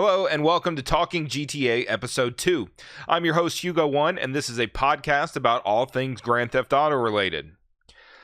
Hello and welcome to Talking GTA Episode 2. I'm your host Hugo 1 and this is a podcast about all things Grand Theft Auto related.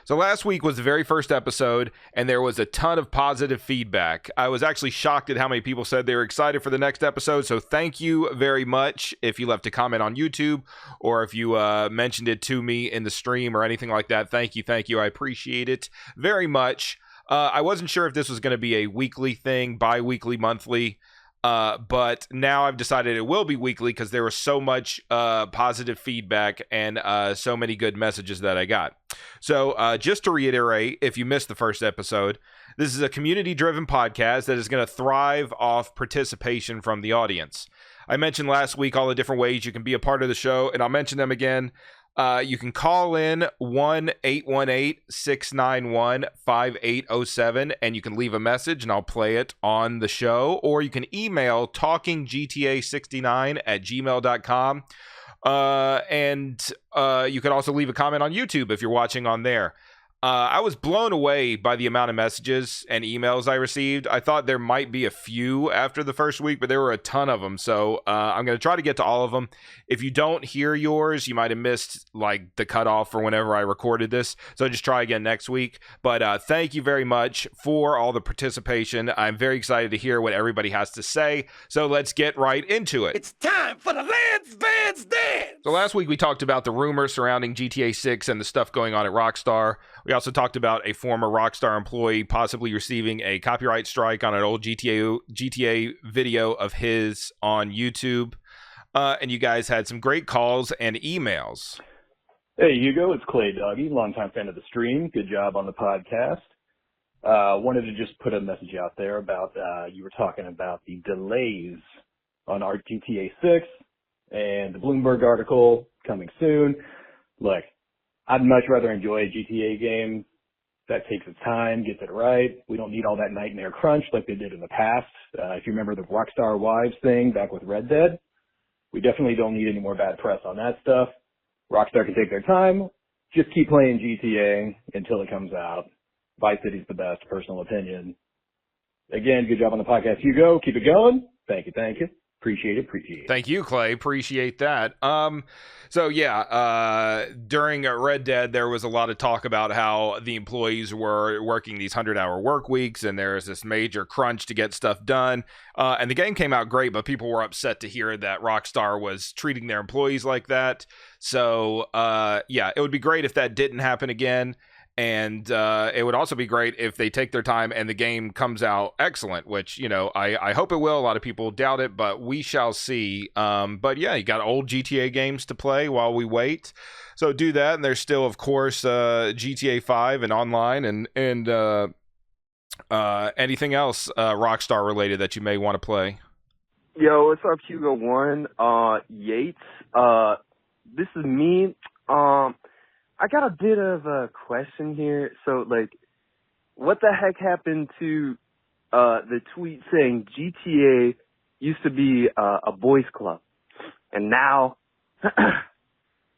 So last week was the very first episode and there was a ton of positive feedback. I was actually shocked at how many people said they were excited for the next episode, so thank you very much if you left a comment on YouTube or if you mentioned it to me in the stream or anything like that. Thank you. I appreciate it very much. I wasn't sure if this was going to be a weekly thing, bi-weekly, monthly. But now I've decided it will be weekly because there was so much positive feedback and so many good messages that I got. So just to reiterate, if you missed the first episode, this is a community-driven podcast that is going to thrive off participation from the audience. I mentioned last week all the different ways you can be a part of the show, and I'll mention them again. You can call in 1-818-691-5807 and you can leave a message and I'll play it on the show, or you can email talkinggta69@gmail.com. And you can also leave a comment on YouTube if you're watching on there. I was blown away by the amount of messages and emails I received. I thought there might be a few after the first week, but there were a ton of them. So I'm going to try to get to all of them. If you don't hear yours, you might have missed like the cutoff for whenever I recorded this. So just try again next week. But thank you very much for all the participation. I'm very excited to hear what everybody has to say. So let's get right into it. It's time for the Lance Vance Dance! So last week we talked about the rumors surrounding GTA 6 and the stuff going on at Rockstar. We also talked about a former Rockstar employee possibly receiving a copyright strike on an old GTA video of his on YouTube. And you guys had some great calls and emails. Hey, Hugo, it's Clay Doggy, longtime fan of the stream. Good job on the podcast. Wanted to just put a message out there about, you were talking about the delays on our GTA 6 and the Bloomberg article coming soon. Look, I'd much rather enjoy a GTA game that takes its time, gets it right. We don't need all that nightmare crunch like they did in the past. If you remember the Rockstar Wives thing back with Red Dead, we definitely don't need any more bad press on that stuff. Rockstar can take their time. Just keep playing GTA until it comes out. Vice City's the best, personal opinion. Again, good job on the podcast, Hugo. Keep it going. Thank you. Appreciate it. Thank you, Clay. Appreciate that. So yeah, during Red Dead, there was a lot of talk about how the employees were working these 100-hour work weeks, and there was this major crunch to get stuff done. And the game came out great, but people were upset to hear that Rockstar was treating their employees like that. So yeah, it would be great if that didn't happen again. And it would also be great if they take their time and the game comes out excellent, which, you know, I hope it will. A lot of people doubt it, but we shall see. But yeah, you got old GTA games to play while we wait. So do that. And there's still, of course, GTA 5 and online and anything else Rockstar related that you may want to play. Yo, what's up, Hugo 1? Yates. This is me. I got a bit of a question here. So, like, what the heck happened to the tweet saying GTA used to be a boys club, and now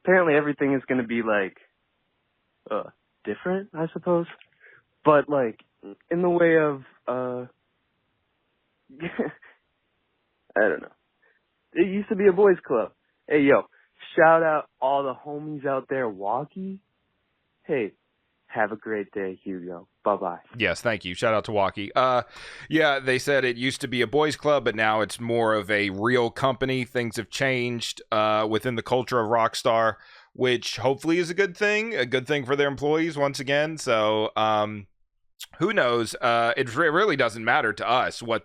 apparently everything is going to be like different, I suppose. But like in the way of I don't know. It used to be a boys club. Hey, yo. Shout out all the homies out there, Walkie. Hey, have a great day, Hugo. Bye-bye. Yes, thank you. Shout out to Walkie. Yeah, they said it used to be a boys club, but now it's more of a real company. Things have changed within the culture of Rockstar, which hopefully is a good thing for their employees once again. So who knows? It really doesn't matter to us well,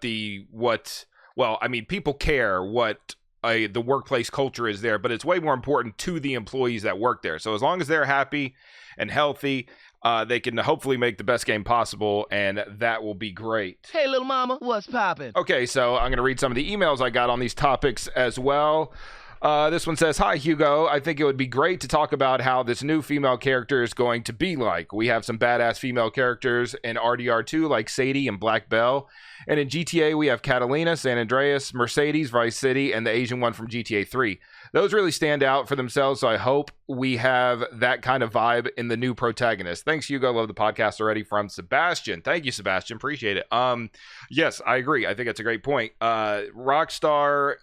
I mean, people care what the workplace culture is there, but it's way more important to the employees that work there. So as long as they're happy and healthy, they can hopefully make the best game possible, and that will be great. Hey, little mama, what's poppin'? Okay, so I'm going to read some of the emails I got on these topics as well. This one says, "Hi, Hugo. I think it would be great to talk about how this new female character is going to be like. We have some badass female characters in RDR2 like Sadie and Black Belle. And in GTA, we have Catalina, San Andreas, Mercedes, Vice City, and the Asian one from GTA 3. Those really stand out for themselves, so I hope we have that kind of vibe in the new protagonist. Thanks, Hugo. Love the podcast already, from Sebastian. Thank you, Sebastian. Appreciate it. Yes, I agree. I think that's a great point. Rockstar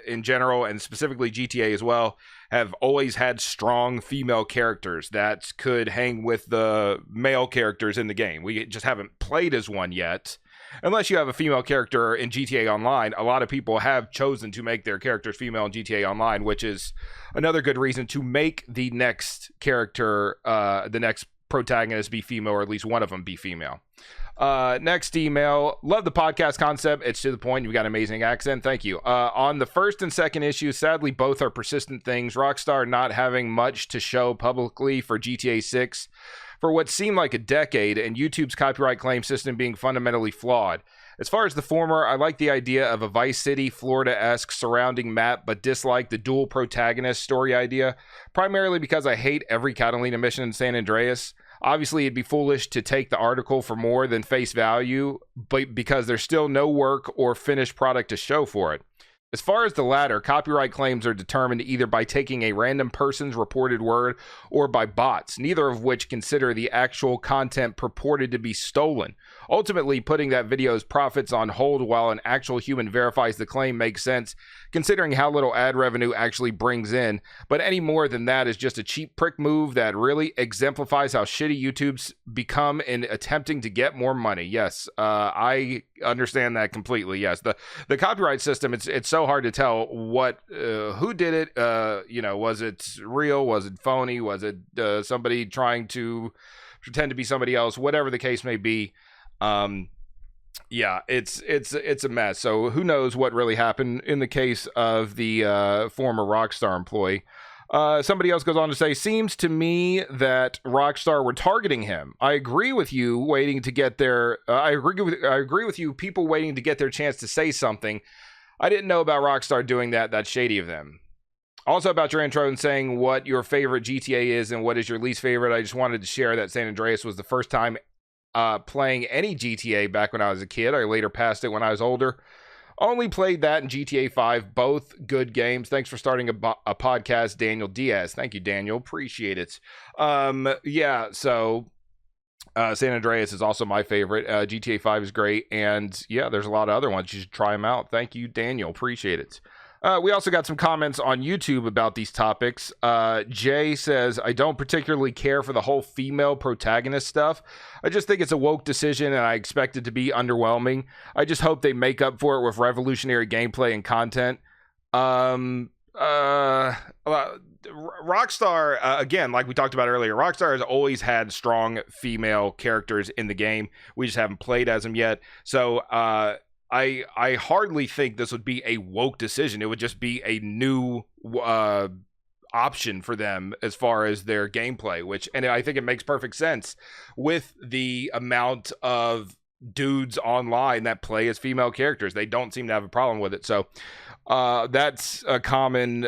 in general, and specifically GTA as well, have always had strong female characters that could hang with the male characters in the game. We just haven't played as one yet. Unless you have a female character in GTA Online, a lot of people have chosen to make their characters female in GTA Online, which is another good reason to make the next character, the next protagonist, be female, or at least one of them be female. Next email. Love the podcast concept. It's to the point. You've got an amazing accent. Thank you. On the first and second issue, sadly, both are persistent things. Rockstar not having much to show publicly for GTA 6 for what seemed like a decade, and YouTube's copyright claim system being fundamentally flawed. As far as the former, I like the idea of a Vice City, Florida-esque surrounding map, but dislike the dual protagonist story idea, primarily because I hate every Catalina mission in San Andreas. Obviously, it'd be foolish to take the article for more than face value, but because there's still no work or finished product to show for it. As far as the latter, copyright claims are determined either by taking a random person's reported word or by bots, neither of which consider the actual content purported to be stolen. Ultimately, putting that video's profits on hold while an actual human verifies the claim makes sense, considering how little ad revenue actually brings in, but any more than that is just a cheap prick move that really exemplifies how shitty YouTube's become in attempting to get more money. Yes, I understand that completely. Yes, the copyright system, it's so hard to tell what who did it. Was it real? Was it phony? Was it somebody trying to pretend to be somebody else? Whatever the case may be. Yeah, it's a mess. So who knows what really happened in the case of the former Rockstar employee. Somebody else goes on to say, seems to me that Rockstar were targeting him. I agree with you, waiting to get their. I agree with you. People waiting to get their chance to say something. I didn't know about Rockstar doing that. That's shady of them. Also, about your intro and saying what your favorite GTA is and what is your least favorite, I just wanted to share that San Andreas was the first time playing any GTA back when I was a kid. I later passed it when I was older. Only played that in GTA 5. Both good games. Thanks for starting a podcast, Daniel Diaz. Thank you, Daniel. Appreciate it. So San Andreas is also my favorite. GTA 5 is great. And yeah, there's a lot of other ones. You should try them out. Thank you, Daniel. Appreciate it. We also got some comments on YouTube about these topics. Jay says, I don't particularly care for the whole female protagonist stuff. I just think it's a woke decision and I expect it to be underwhelming. I just hope they make up for it with revolutionary gameplay and content. Rockstar, again, like we talked about earlier, Rockstar has always had strong female characters in the game. We just haven't played as them yet. So, I hardly think this would be a woke decision. It would just be a new option for them as far as their gameplay, and I think it makes perfect sense with the amount of dudes online that play as female characters. They don't seem to have a problem with it. So that's a common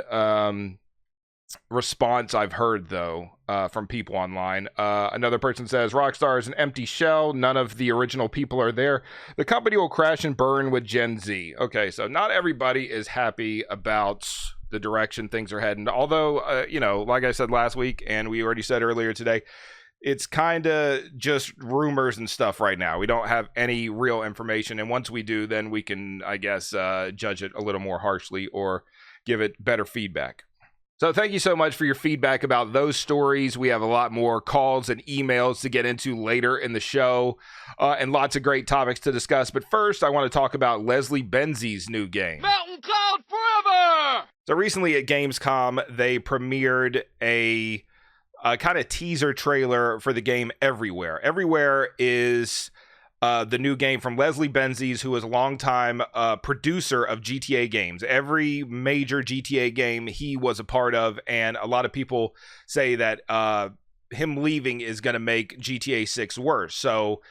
response I've heard, though, from people online. Another person says, Rockstar is an empty shell. None of the original people are there. The company will crash and burn with Gen Z. Okay, so not everybody is happy about the direction things are heading. Although, like I said last week, and we already said earlier today, it's kind of just rumors and stuff right now. We don't have any real information. And once we do, then we can, I guess, judge it a little more harshly or give it better feedback. So thank you so much for your feedback about those stories. We have a lot more calls and emails to get into later in the show, and lots of great topics to discuss. But first, I want to talk about Leslie Benzies' new game. Mountain Cloud Forever! So recently at Gamescom, they premiered a kind of teaser trailer for the game Everywhere. Everywhere is the new game from Leslie Benzies, who is a longtime producer of GTA games. Every major GTA game he was a part of, and a lot of people say that him leaving is going to make GTA 6 worse. So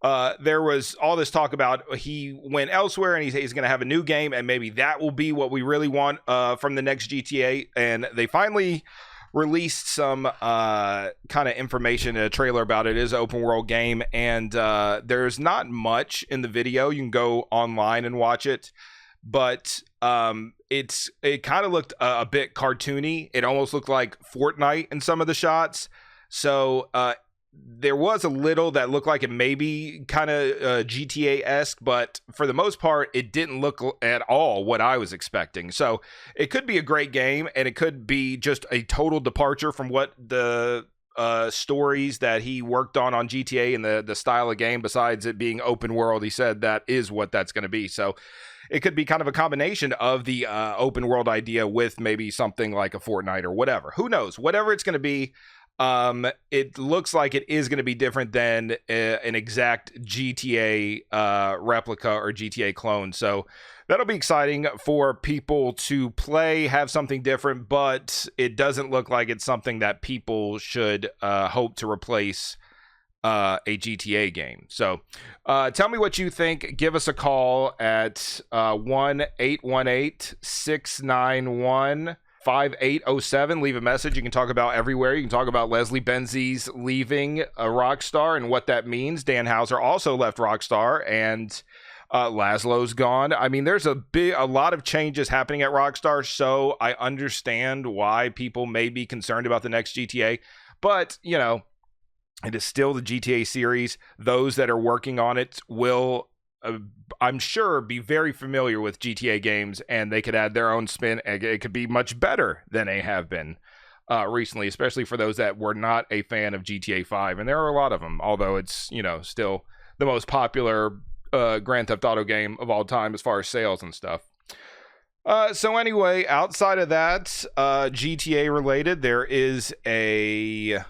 there was all this talk about he went elsewhere, and he's going to have a new game, and maybe that will be what we really want from the next GTA. And they finally released some kind of information in a trailer about it. It is an open world game, and there's not much in the video. You can go online and watch it, but it kind of looked a bit cartoony. It almost looked like Fortnite in some of the shots. So there was a little that looked like it maybe kind of GTA-esque, but for the most part, it didn't look at all what I was expecting. So it could be a great game, and it could be just a total departure from what the stories that he worked on GTA and the style of game, besides it being open world. He said that is what that's going to be. So it could be kind of a combination of the open world idea with maybe something like a Fortnite or whatever. Who knows? Whatever it's going to be, it looks like it is going to be different than an exact GTA replica or GTA clone. So that'll be exciting for people to play, have something different, but it doesn't look like it's something that people should hope to replace a GTA game. So tell me what you think. Give us a call at 1-818-691 5807. Leave a message. You can talk about everywhere. You can talk about Leslie Benzies leaving Rockstar and what that means. Dan Houser also left Rockstar, and Laszlo's gone. I mean, there's a lot of changes happening at Rockstar, so I understand why people may be concerned about the next GTA. But, you know, it is still the GTA series. Those that are working on it will, I'm sure, be very familiar with GTA games, and they could add their own spin. It could be much better than they have been recently, especially for those that were not a fan of GTA 5. And there are a lot of them, although it's, you know, still the most popular Grand Theft Auto game of all time as far as sales and stuff. So anyway, outside of that, GTA related, there is a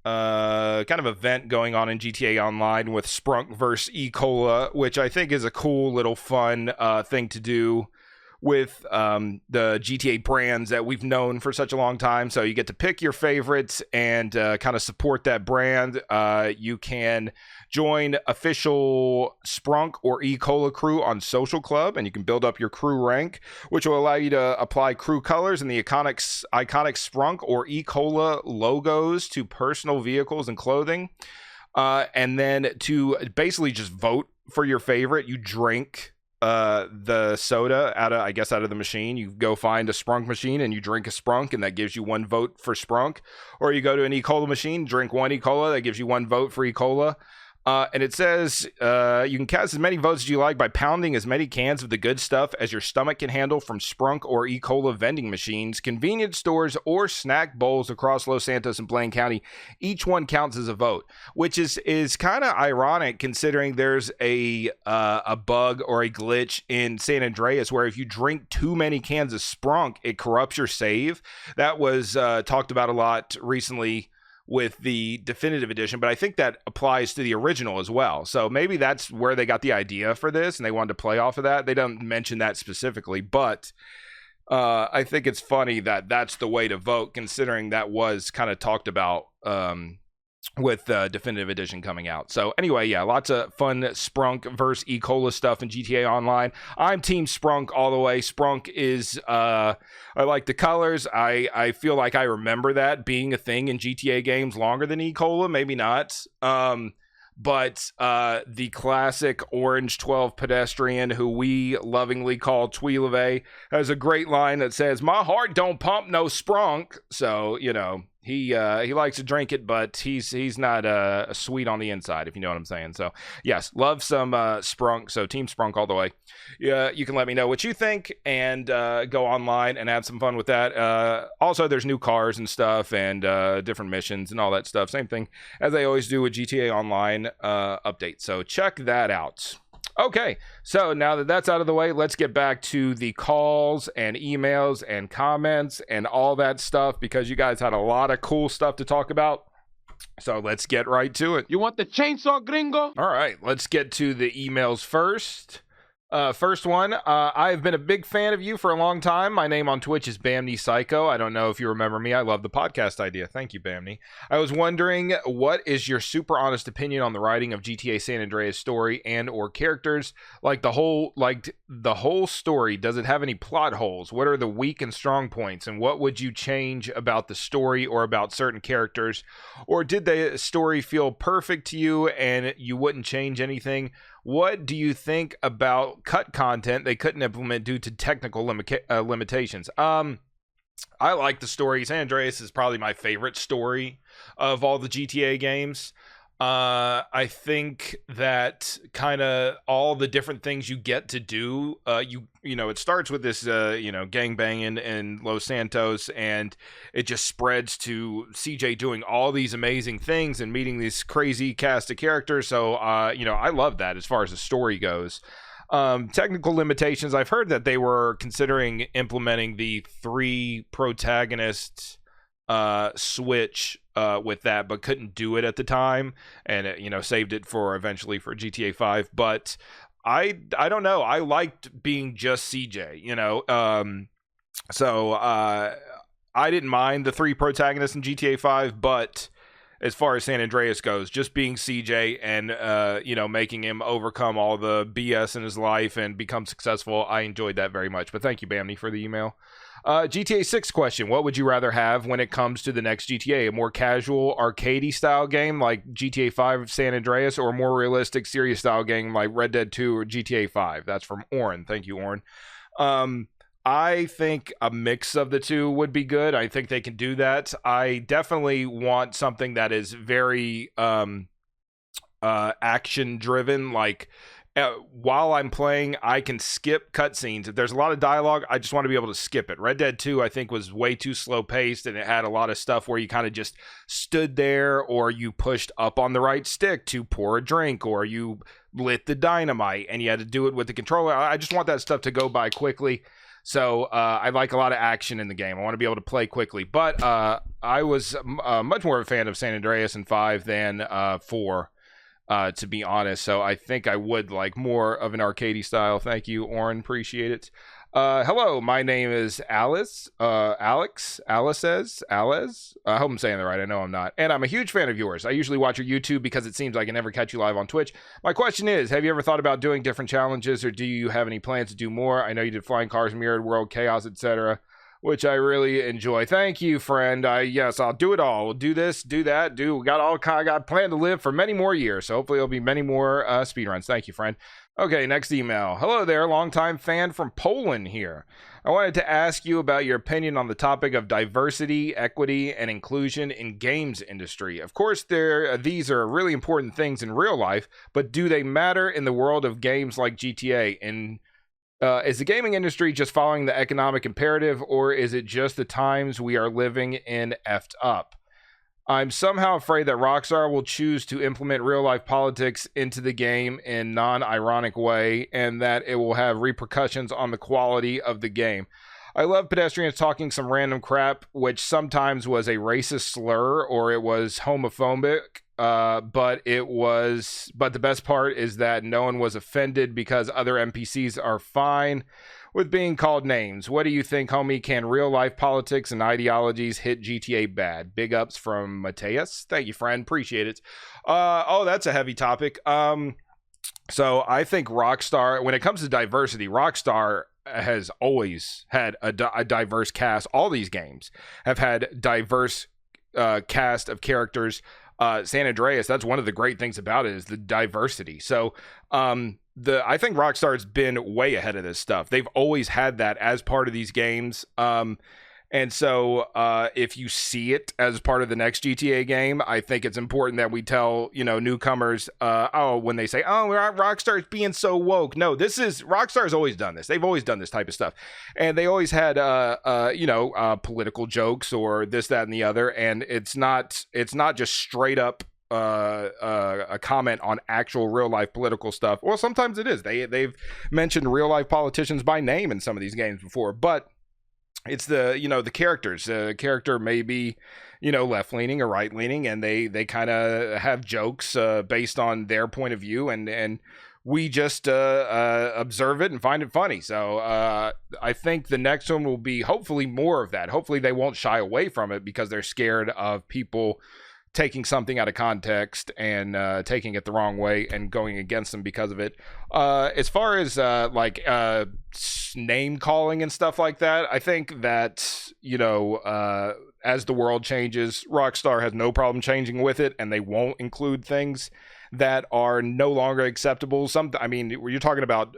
kind of event going on in GTA Online with Sprunk versus eCola, which I think is a cool little fun thing to do with the GTA brands that we've known for such a long time. So you get to pick your favorites and kind of support that brand. You can join official Sprunk or eCola crew on Social Club, and you can build up your crew rank, which will allow you to apply crew colors and the iconic Sprunk or eCola logos to personal vehicles and clothing. And then to basically just vote for your favorite, you drink the soda out of the machine. You go find a Sprunk machine and you drink a Sprunk, and that gives you one vote for Sprunk. Or you go to an eCola machine, drink one eCola, that gives you one vote for eCola. And it says you can cast as many votes as you like by pounding as many cans of the good stuff as your stomach can handle from Sprunk or eCola vending machines, convenience stores, or snack bowls across Los Santos and Blaine County. Each one counts as a vote, which is kind of ironic considering there's a bug or a glitch in San Andreas where if you drink too many cans of Sprunk, it corrupts your save. That was talked about a lot recently with the definitive edition, but I think that applies to the original as well. So maybe that's where they got the idea for this and they wanted to play off of that. They don't mention that specifically, but I think it's funny that that's the way to vote, considering that was kind of talked about with the definitive edition coming out. So anyway, yeah, lots of fun Sprunk versus eCola stuff in GTA Online. I'm Team Sprunk all the way. Sprunk is, I like the colors. I feel like I remember that being a thing in GTA games longer than eCola, maybe not. But the classic Orange 12 pedestrian, who we lovingly call Tweelave, has a great line that says, "My heart don't pump no Sprunk." So, you know, he likes to drink it, but he's not sweet on the inside, if you know what I'm saying. So, yes, love some Sprunk. So, Team Sprunk all the way. Yeah, you can let me know what you think and go online and have some fun with that. Also, there's new cars and stuff and different missions and all that stuff. Same thing as they always do with GTA Online updates. So, check that out. Okay, so now that that's out of the way, let's get back to the calls and emails and comments and all that stuff, because you guys had a lot of cool stuff to talk about. So let's get right to it. You want the chainsaw, gringo? All right, let's get to the emails first. First one, I've been a big fan of you for a long time. My name on Twitch is Bamney Psycho. I don't know if you remember me. I love the podcast idea. Thank you, Bamney. I was wondering, what is your super honest opinion on the writing of GTA San Andreas story and or characters? Like the whole story, does it have any plot holes? What are the weak and strong points? And what would you change about the story or about certain characters? Or did the story feel perfect to you and you wouldn't change anything? What do you think about cut content they couldn't implement due to technical limitations? I like the story. San Andreas is probably my favorite story of all the GTA games. I think that kind of all the different things you get to do, it starts with this, gang banging in Los Santos, and it just spreads to CJ doing all these amazing things and meeting this crazy cast of characters. So, I love that as far as the story goes. Technical limitations. I've heard that they were considering implementing the 3 protagonists switch with that, but couldn't do it at the time, and saved it for eventually for GTA 5. But I don't know. I liked being just CJ. So I didn't mind the 3 protagonists in GTA 5, but as far as San Andreas goes, just being CJ and making him overcome all the BS in his life and become successful, I enjoyed that very much. But thank you, Bamni, for the email. GTA 6 question. What would you rather have when it comes to the next GTA? A more casual, arcadey style game like GTA 5 San Andreas, or a more realistic, serious style game like Red Dead 2 or GTA 5? That's from Oren. Thank you, Oren. I think a mix of the two would be good. I think they can do that. I definitely want something that is very action driven. Like while I'm playing, I can skip cutscenes. If there's a lot of dialogue, I just want to be able to skip it. Red Dead 2, I think, was way too slow paced, and it had a lot of stuff where you kind of just stood there, or you pushed up on the right stick to pour a drink, or you lit the dynamite and you had to do it with the controller. I just want that stuff to go by quickly. So I like a lot of action in the game. I want to be able to play quickly. But I was much more of a fan of San Andreas in 5 than 4, to be honest. So I think I would like more of an arcadey style. Thank you, Oren. Appreciate it. Hello, my name is Alice. Alex. I hope I'm saying that right. I know I'm not. And I'm a huge fan of yours. I usually watch your YouTube because it seems like I never catch you live on Twitch. My question is, have you ever thought about doing different challenges, or do you have any plans to do more? I know you did Flying Cars, Mirrored World, Chaos, etc., which I really enjoy. Thank you, friend. Yes, I'll do it all. We'll do this, do that, we got planned to live for many more years. So hopefully there'll be many more speedruns. Thank you, friend. Okay, next email. Hello there, longtime fan from Poland here. I wanted to ask you about your opinion on the topic of diversity, equity, and inclusion in games industry. Of course, these are really important things in real life, but do they matter in the world of games like GTA? And is the gaming industry just following the economic imperative, or is it just the times we are living in effed up? I'm somehow afraid that Rockstar will choose to implement real-life politics into the game in non-ironic way, and that it will have repercussions on the quality of the game. I love pedestrians talking some random crap, which sometimes was a racist slur or it was homophobic, but the best part is that no one was offended because other NPCs are fine with being called names. What do you think, homie? Can real-life politics and ideologies hit GTA bad? Big ups from Mateus. Thank you, friend. Appreciate it. That's a heavy topic. So I think Rockstar, when it comes to diversity, Rockstar has always had a diverse cast. All these games have had diverse cast of characters. San Andreas, that's one of the great things about it, is the diversity. So I think Rockstar's been way ahead of this stuff. They've always had that as part of these games. And so if you see it as part of the next GTA game, I think it's important that we tell, newcomers, when they say, Rockstar's being so woke. No, Rockstar's always done this. They've always done this type of stuff. And they always had, political jokes or this, that, and the other. And it's not just straight up a comment on actual real life political stuff. Well, sometimes it is. They've mentioned real life politicians by name in some of these games before, but it's the characters. The character may be, left leaning or right leaning, and they kind of have jokes based on their point of view, and we just observe it and find it funny. So I think the next one will be hopefully more of that. Hopefully they won't shy away from it because they're scared of people taking something out of context and taking it the wrong way and going against them because of it. As far as name calling and stuff like that, I think that, as the world changes, Rockstar has no problem changing with it, and they won't include things that are no longer acceptable. I mean, you're talking about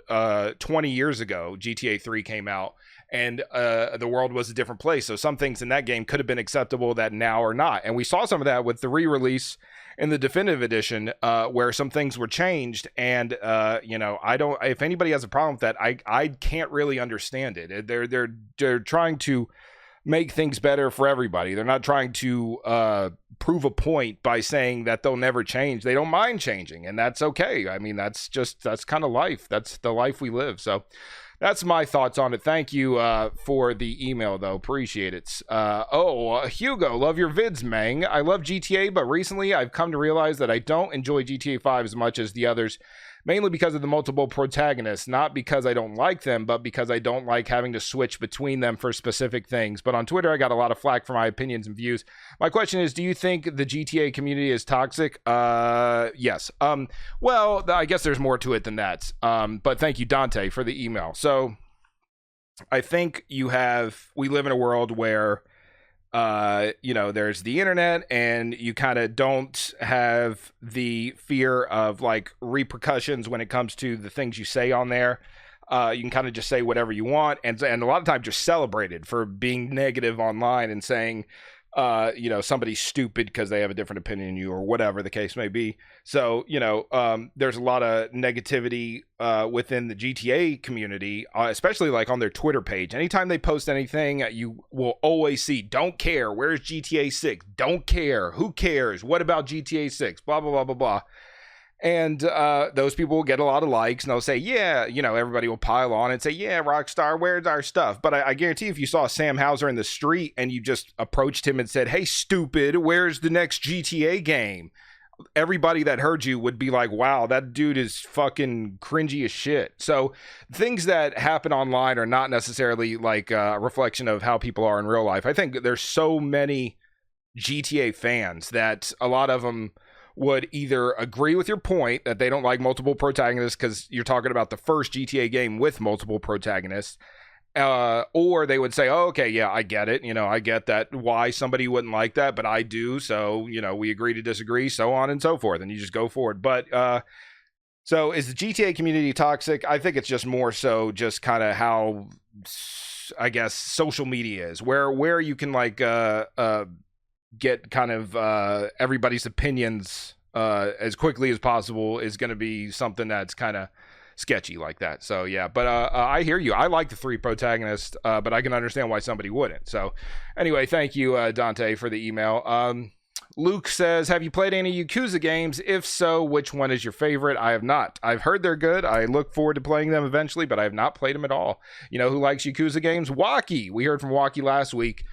20 years ago, GTA 3 came out, and the world was a different place. So some things in that game could have been acceptable that now are not. And we saw some of that with the re-release in the definitive edition, where some things were changed. And if anybody has a problem with that, I can't really understand it. They're trying to make things better for everybody. They're not trying to prove a point by saying that they'll never change. They don't mind changing, and that's okay. I mean, that's kind of life. That's the life we live. So that's my thoughts on it. Thank you for the email, though. Appreciate it. Hugo, love your vids, Mang. I love GTA, but recently I've come to realize that I don't enjoy GTA 5 as much as the others, mainly because of the multiple protagonists, not because I don't like them, but because I don't like having to switch between them for specific things. But on Twitter, I got a lot of flack for my opinions and views. My question is, do you think the GTA community is toxic? Yes. Well, I guess there's more to it than that. But thank you, Dante, for the email. So I think we live in a world where there's the internet, and you kind of don't have the fear of like repercussions when it comes to the things you say on there. You can kind of just say whatever you want, and a lot of times you're celebrated for being negative online and saying somebody's stupid because they have a different opinion than you, or whatever the case may be. So, there's a lot of negativity within the GTA community, especially like on their Twitter page. Anytime they post anything, you will always see, don't care. Where's GTA 6? Don't care. Who cares? What about GTA 6? Blah, blah, blah, blah, blah. And those people will get a lot of likes, and they'll say, yeah, everybody will pile on and say, yeah, Rockstar, where's our stuff? But I guarantee if you saw Sam Hauser in the street and you just approached him and said, hey, stupid, where's the next GTA game? Everybody that heard you would be like, wow, that dude is fucking cringy as shit. So things that happen online are not necessarily like a reflection of how people are in real life. I think there's so many GTA fans that a lot of them would either agree with your point that they don't like multiple protagonists because you're talking about the first GTA game with multiple protagonists, or they would say, oh, okay, yeah, I get it. I get that why somebody wouldn't like that, but I do. So, we agree to disagree, so on and so forth. And you just go forward. But so is the GTA community toxic? I think it's just more so just kind of how, I guess, social media is, where you can like get kind of everybody's opinions as quickly as possible is going to be something that's kind of sketchy like that. So yeah, but I hear you. I like the three protagonists, but I can understand why somebody wouldn't. So anyway, thank you, Dante, for the email. Luke says, have you played any Yakuza games? If so, which one is your favorite? I have not. I've heard they're good. I look forward to playing them eventually, but I have not played them at all. You know who likes Yakuza games? Waki. We heard from Waki last week.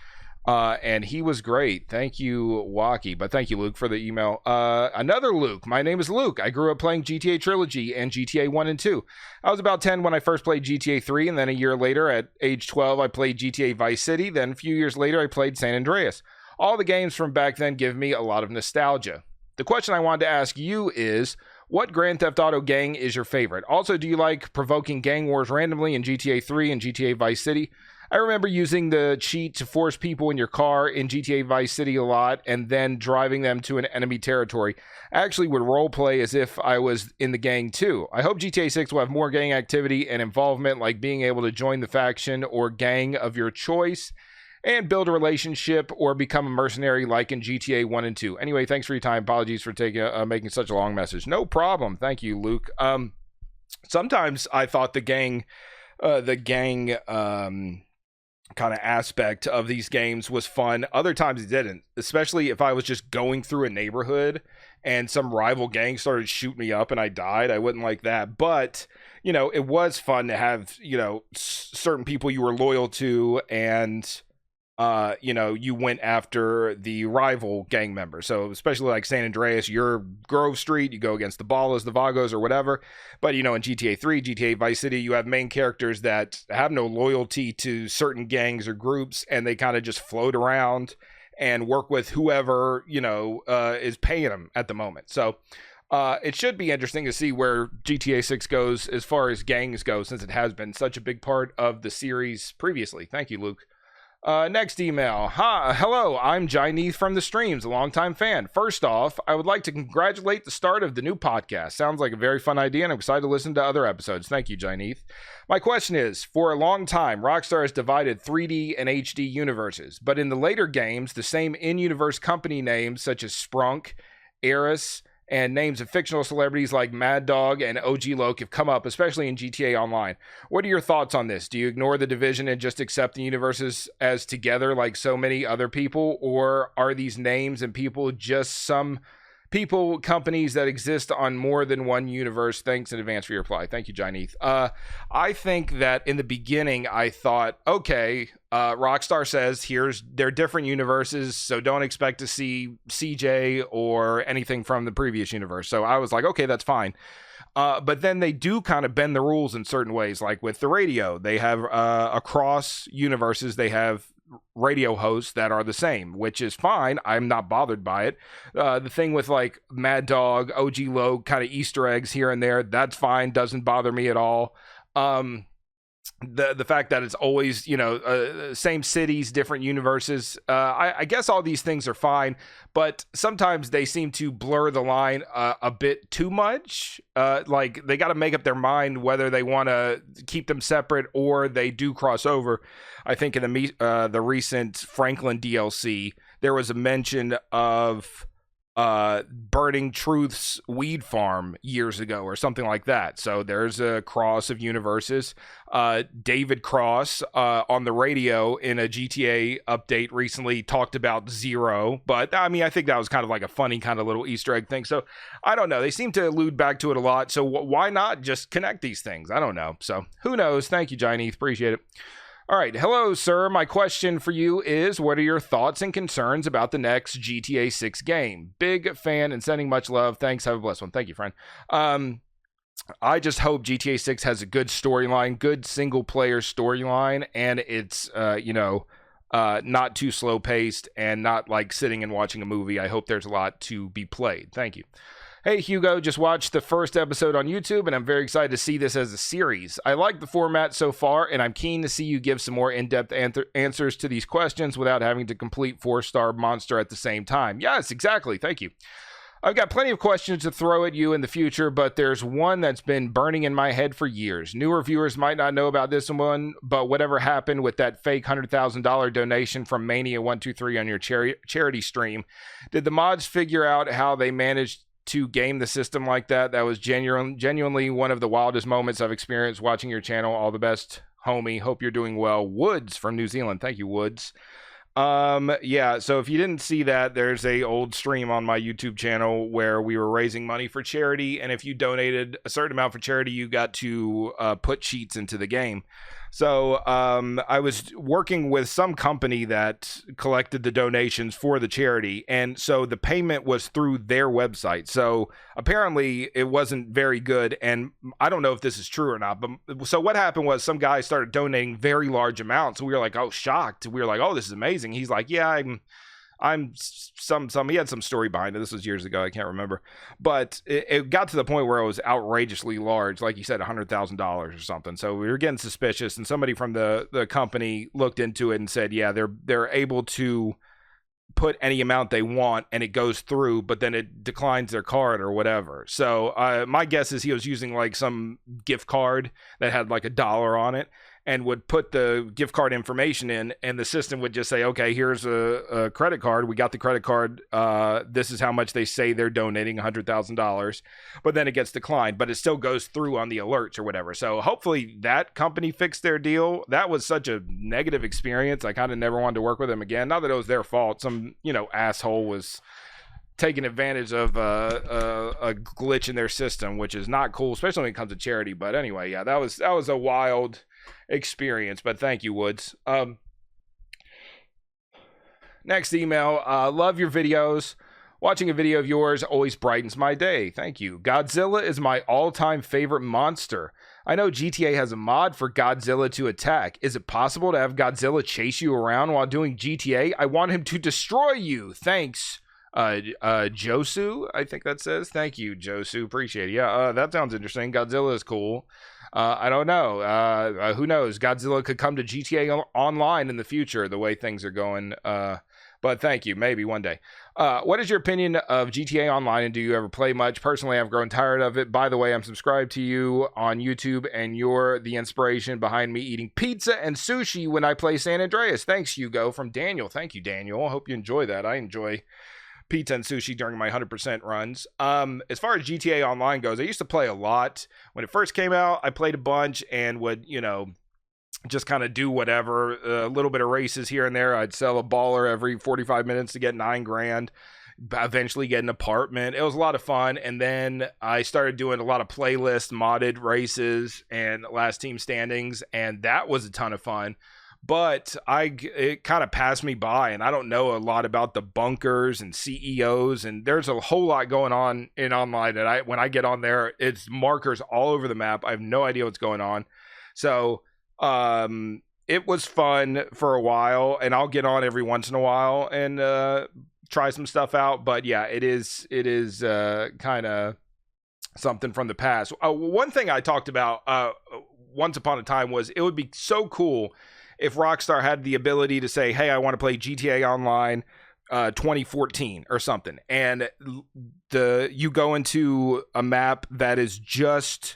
And he was great. Thank you, Waki. But thank you, Luke, for the email. Another Luke. My name is Luke. I grew up playing GTA Trilogy and GTA 1 and 2. I was about 10 when I first played GTA 3, and then a year later, at age 12, I played GTA Vice City. Then a few years later, I played San Andreas. All the games from back then give me a lot of nostalgia. The question I wanted to ask you is, what Grand Theft Auto gang is your favorite? Also, do you like provoking gang wars randomly in GTA 3 and GTA Vice City? I remember using the cheat to force people in your car in GTA Vice City a lot and then driving them to an enemy territory. I actually would roleplay as if I was in the gang too. I hope GTA 6 will have more gang activity and involvement, like being able to join the faction or gang of your choice and build a relationship or become a mercenary like in GTA 1 and 2. Anyway, thanks for your time. Apologies for making such a long message. No problem. Thank you, Luke. Sometimes I thought the gang kind of aspect of these games was fun. Other times it didn't, especially if I was just going through a neighborhood and some rival gang started shooting me up and I died. I wouldn't like that. But, it was fun to have, certain people you were loyal to and, you went after the rival gang member. So especially like San Andreas, you're Grove Street, you go against the Ballas, the Vagos, or whatever. But, in GTA 3, GTA Vice City, you have main characters that have no loyalty to certain gangs or groups, and they kind of just float around and work with whoever, is paying them at the moment. So it should be interesting to see where GTA 6 goes as far as gangs go, since it has been such a big part of the series previously. Thank you, Luke. Next email. Hello, I'm Jyneth from the streams, a longtime fan. First off, I would like to congratulate the start of the new podcast. Sounds like a very fun idea, and I'm excited to listen to other episodes. Thank you, Jyneth. My question is, for a long time, Rockstar has divided 3D and HD universes, but in the later games, the same in-universe company names such as Sprunk, Eris, and names of fictional celebrities like Mad Dog and OG Loke have come up, especially in GTA Online. What are your thoughts on this? Do you ignore the division and just accept the universes as together like so many other people? Or are these names and people just some people, companies that exist on more than one universe? Thanks in advance for your reply. Thank you, Jyneth. I think that in the beginning, I thought, okay, Rockstar says they're different universes, so don't expect to see CJ or anything from the previous universe. So I was like, okay, that's fine. But then they do kind of bend the rules in certain ways, like with the radio. They have across universes, they have radio hosts that are the same, which is fine. I'm not bothered by it. The thing with like Mad Dog, OG Low, kind of Easter eggs here and there, that's fine. Doesn't bother me at all. The fact that it's always, same cities, different universes. I guess all these things are fine, but sometimes they seem to blur the line a bit too much. Like they got to make up their mind whether they want to keep them separate or they do cross over. I think in the recent Franklin DLC, there was a mention of Burning Truth's weed farm years ago or something like that. So there's a cross of universes. David Cross on the radio in a GTA update recently talked about Zero, but I mean, I think that was kind of like a funny kind of little Easter egg thing. So I don't know. They seem to allude back to it a lot. So why not just connect these things? I don't know. So who knows? Thank you, Jyneth. Appreciate it. All right. Hello, sir. My question for you is, what are your thoughts and concerns about the next GTA 6 game? Big fan and sending much love. Thanks. Have a blessed one. Thank you, friend. I just hope GTA 6 has a good storyline, good single-player storyline, and it's, not too slow-paced and not like sitting and watching a movie. I hope there's a lot to be played. Thank you. Hey, Hugo, just watched the first episode on YouTube, and I'm very excited to see this as a series. I like the format so far, and I'm keen to see you give some more in-depth answers to these questions without having to complete 4-star monster at the same time. Yes, exactly. Thank you. I've got plenty of questions to throw at you in the future, but there's one that's been burning in my head for years. Newer viewers might not know about this one, but whatever happened with that fake $100,000 donation from Mania123 on your charity stream? Did the mods figure out how they managed to game the system like that? That was genuinely one of the wildest moments I've experienced watching your channel. All the best, homie. Hope you're doing well. Woods from New Zealand. Thank you, Woods. Yeah, so if you didn't see that, there's a old stream on my YouTube channel where we were raising money for charity, and if you donated a certain amount for charity, you got to put cheats into the game. So I was working with some company that collected the donations for the charity, and so the payment was through their website. So apparently it wasn't very good, and I don't know if this is true or not, but so what happened was some guy started donating very large amounts. We were like, oh, shocked. We were like, oh, this is amazing. He's like, yeah, I'm he had some story behind it. This was years ago. I can't remember, but it got to the point where it was outrageously large. Like you said, $100,000 or something. So we were getting suspicious, and somebody from the company looked into it and said, yeah, they're able to put any amount they want and it goes through, but then it declines their card or whatever. So my guess is he was using like some gift card that had like $1 on it, and would put the gift card information in, and the system would just say, okay, here's a credit card. We got the credit card. This is how much they say they're donating, $100,000. But then it gets declined, but it still goes through on the alerts or whatever. So hopefully that company fixed their deal. That was such a negative experience. I kind of never wanted to work with them again. Not that it was their fault. Some, asshole was taking advantage of a glitch in their system, which is not cool, especially when it comes to charity. But anyway, yeah, that was a wild experience, but thank you, Woods. Next email. Love your videos. Watching a video of yours always brightens my day. Thank you. Godzilla is my all-time favorite monster. I know GTA has a mod for Godzilla to attack. Is it possible to have Godzilla chase you around while doing GTA? I want him to destroy you. Thanks. Josu, I think that says. Thank you, Josu. Appreciate it. Yeah, that sounds interesting. Godzilla is cool. I don't know. Who knows? Godzilla could come to GTA Online in the future, the way things are going. But thank you. Maybe one day. What is your opinion of GTA Online, and do you ever play much? Personally, I've grown tired of it. By the way, I'm subscribed to you on YouTube, and you're the inspiration behind me eating pizza and sushi when I play San Andreas. Thanks, Hugo, from Daniel. Thank you, Daniel. I hope you enjoy that. I enjoy pizza and sushi during my 100% runs. As far as GTA Online goes, I used to play a lot. When it first came out, I played a bunch and would, just kind of do whatever, a little bit of races here and there. I'd sell a baller every 45 minutes to get $9,000, eventually get an apartment. It was a lot of fun. And then I started doing a lot of playlist modded races and last team standings, and that was a ton of fun. But it kind of passed me by, and I don't know a lot about the bunkers and CEOs, and there's a whole lot going on in online that when I get on there, it's markers all over the map. I have no idea what's going on. So it was fun for a while, and I'll get on every once in a while and try some stuff out. But yeah, it is kind of something from the past. One thing I talked about once upon a time was it would be so cool if Rockstar had the ability to say, hey, I want to play GTA Online 2014 or something, and you go into a map that is just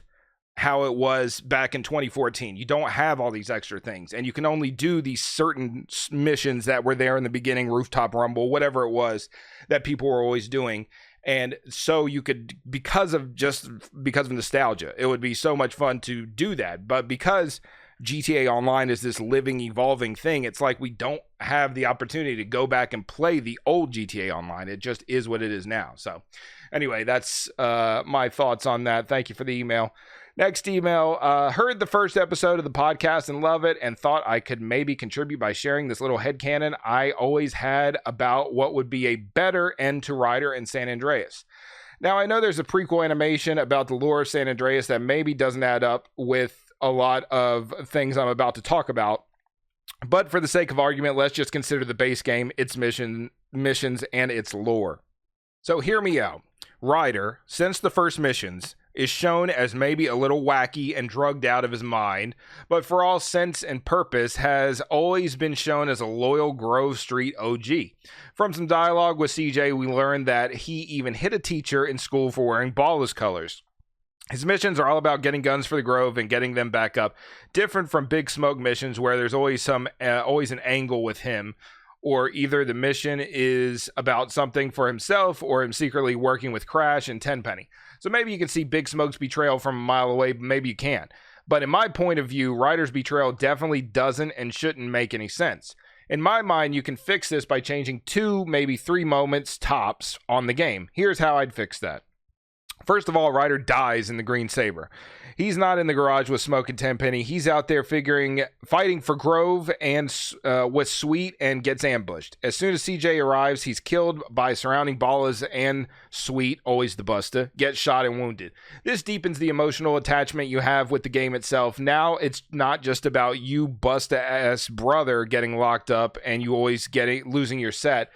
how it was back in 2014. You don't have all these extra things, and you can only do these certain missions that were there in the beginning, Rooftop Rumble, whatever it was that people were always doing. And so you could, because of nostalgia, it would be so much fun to do that. But because GTA Online is this living, evolving thing, it's like we don't have the opportunity to go back and play the old GTA Online. It just is what it is now. So anyway, that's my thoughts on that. Thank you for the email. Next email, heard the first episode of the podcast and love it, and thought I could maybe contribute by sharing this little headcanon I always had about what would be a better end to Ryder in San Andreas. Now, I know there's a prequel animation about the lore of San Andreas that maybe doesn't add up with a lot of things I'm about to talk about, but for the sake of argument, let's just consider the base game, its missions, and its lore. So hear me out. Ryder, since the first missions, is shown as maybe a little wacky and drugged out of his mind, but for all sense and purpose has always been shown as a loyal Grove Street OG. From some dialogue with CJ, we learned that he even hit a teacher in school for wearing Ballas colors. His missions are all about getting guns for the Grove and getting them back up, different from Big Smoke missions where there's always an angle with him, or either the mission is about something for himself or him secretly working with Crash and Tenpenny. So maybe you can see Big Smoke's betrayal from a mile away, but maybe you can't. But in my point of view, Ryder's betrayal definitely doesn't and shouldn't make any sense. In my mind, you can fix this by changing 2, maybe 3 moments tops on the game. Here's how I'd fix that. First of all, Ryder dies in the Green Saber. He's not in the garage with Smoke and Tenpenny. He's out there fighting for Grove and with Sweet, and gets ambushed. As soon as CJ arrives, he's killed by surrounding Ballas, and Sweet, always the Busta, gets shot and wounded. This deepens the emotional attachment you have with the game itself. Now it's not just about you Busta-ass brother getting locked up and you always losing your set.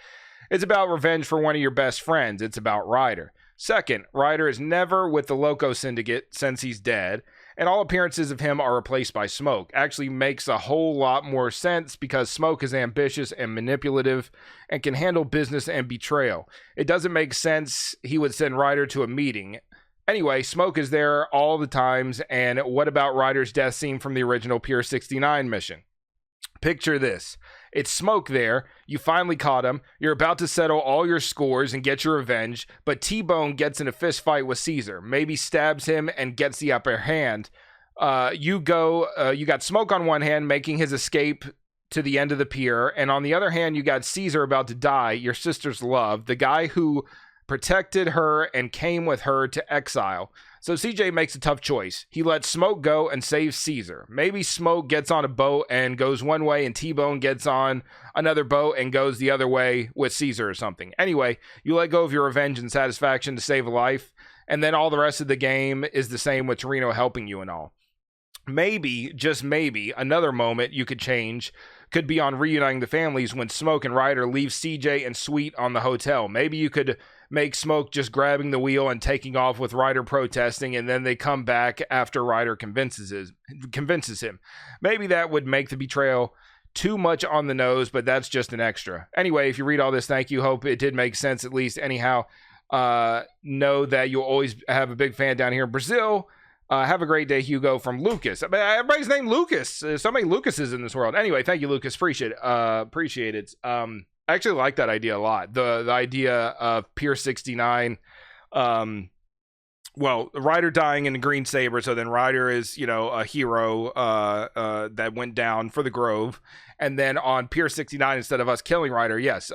It's about revenge for one of your best friends. It's about Ryder. Second, Ryder is never with the Loco Syndicate since he's dead, and all appearances of him are replaced by Smoke. Actually makes a whole lot more sense because Smoke is ambitious and manipulative and can handle business and betrayal. It doesn't make sense he would send Ryder to a meeting. Anyway, Smoke is there all the times, and what about Ryder's death scene from the original Pier 69 mission? Picture this. It's Smoke there. You finally caught him. You're about to settle all your scores and get your revenge, but T-Bone gets in a fist fight with Caesar, maybe stabs him and gets the upper hand. You got Smoke on one hand making his escape to the end of the pier, and on the other hand, you got Caesar about to die, your sister's love, the guy who protected her and came with her to exile. So CJ makes a tough choice. He lets Smoke go and saves Caesar. Maybe Smoke gets on a boat and goes one way, and T-Bone gets on another boat and goes the other way with Caesar or something. Anyway, you let go of your revenge and satisfaction to save a life, and then all the rest of the game is the same with Torino helping you and all. maybe, just maybe, another moment you could change could be on reuniting the families when Smoke and Ryder leave CJ and Sweet on the hotel. Maybe you could make Smoke just grabbing the wheel and taking off with Ryder protesting, and then they come back after Ryder convinces him. Maybe that would make the betrayal too much on the nose, but that's just an extra. Anyway, if you read all this, thank you. Hope it did make sense at least. Anyhow, know that you'll always have a big fan down here in Brazil. Have a great day, Hugo, from Lucas. I mean, everybody's named Lucas. So many Lucases in this world. Anyway, thank you, Lucas. Appreciate it. I actually like that idea a lot. The idea of Pier 69. Well, Ryder dying in the Green Saber, so then Ryder is, a hero that went down for the Grove. And then on Pier 69, instead of us killing Ryder, yes,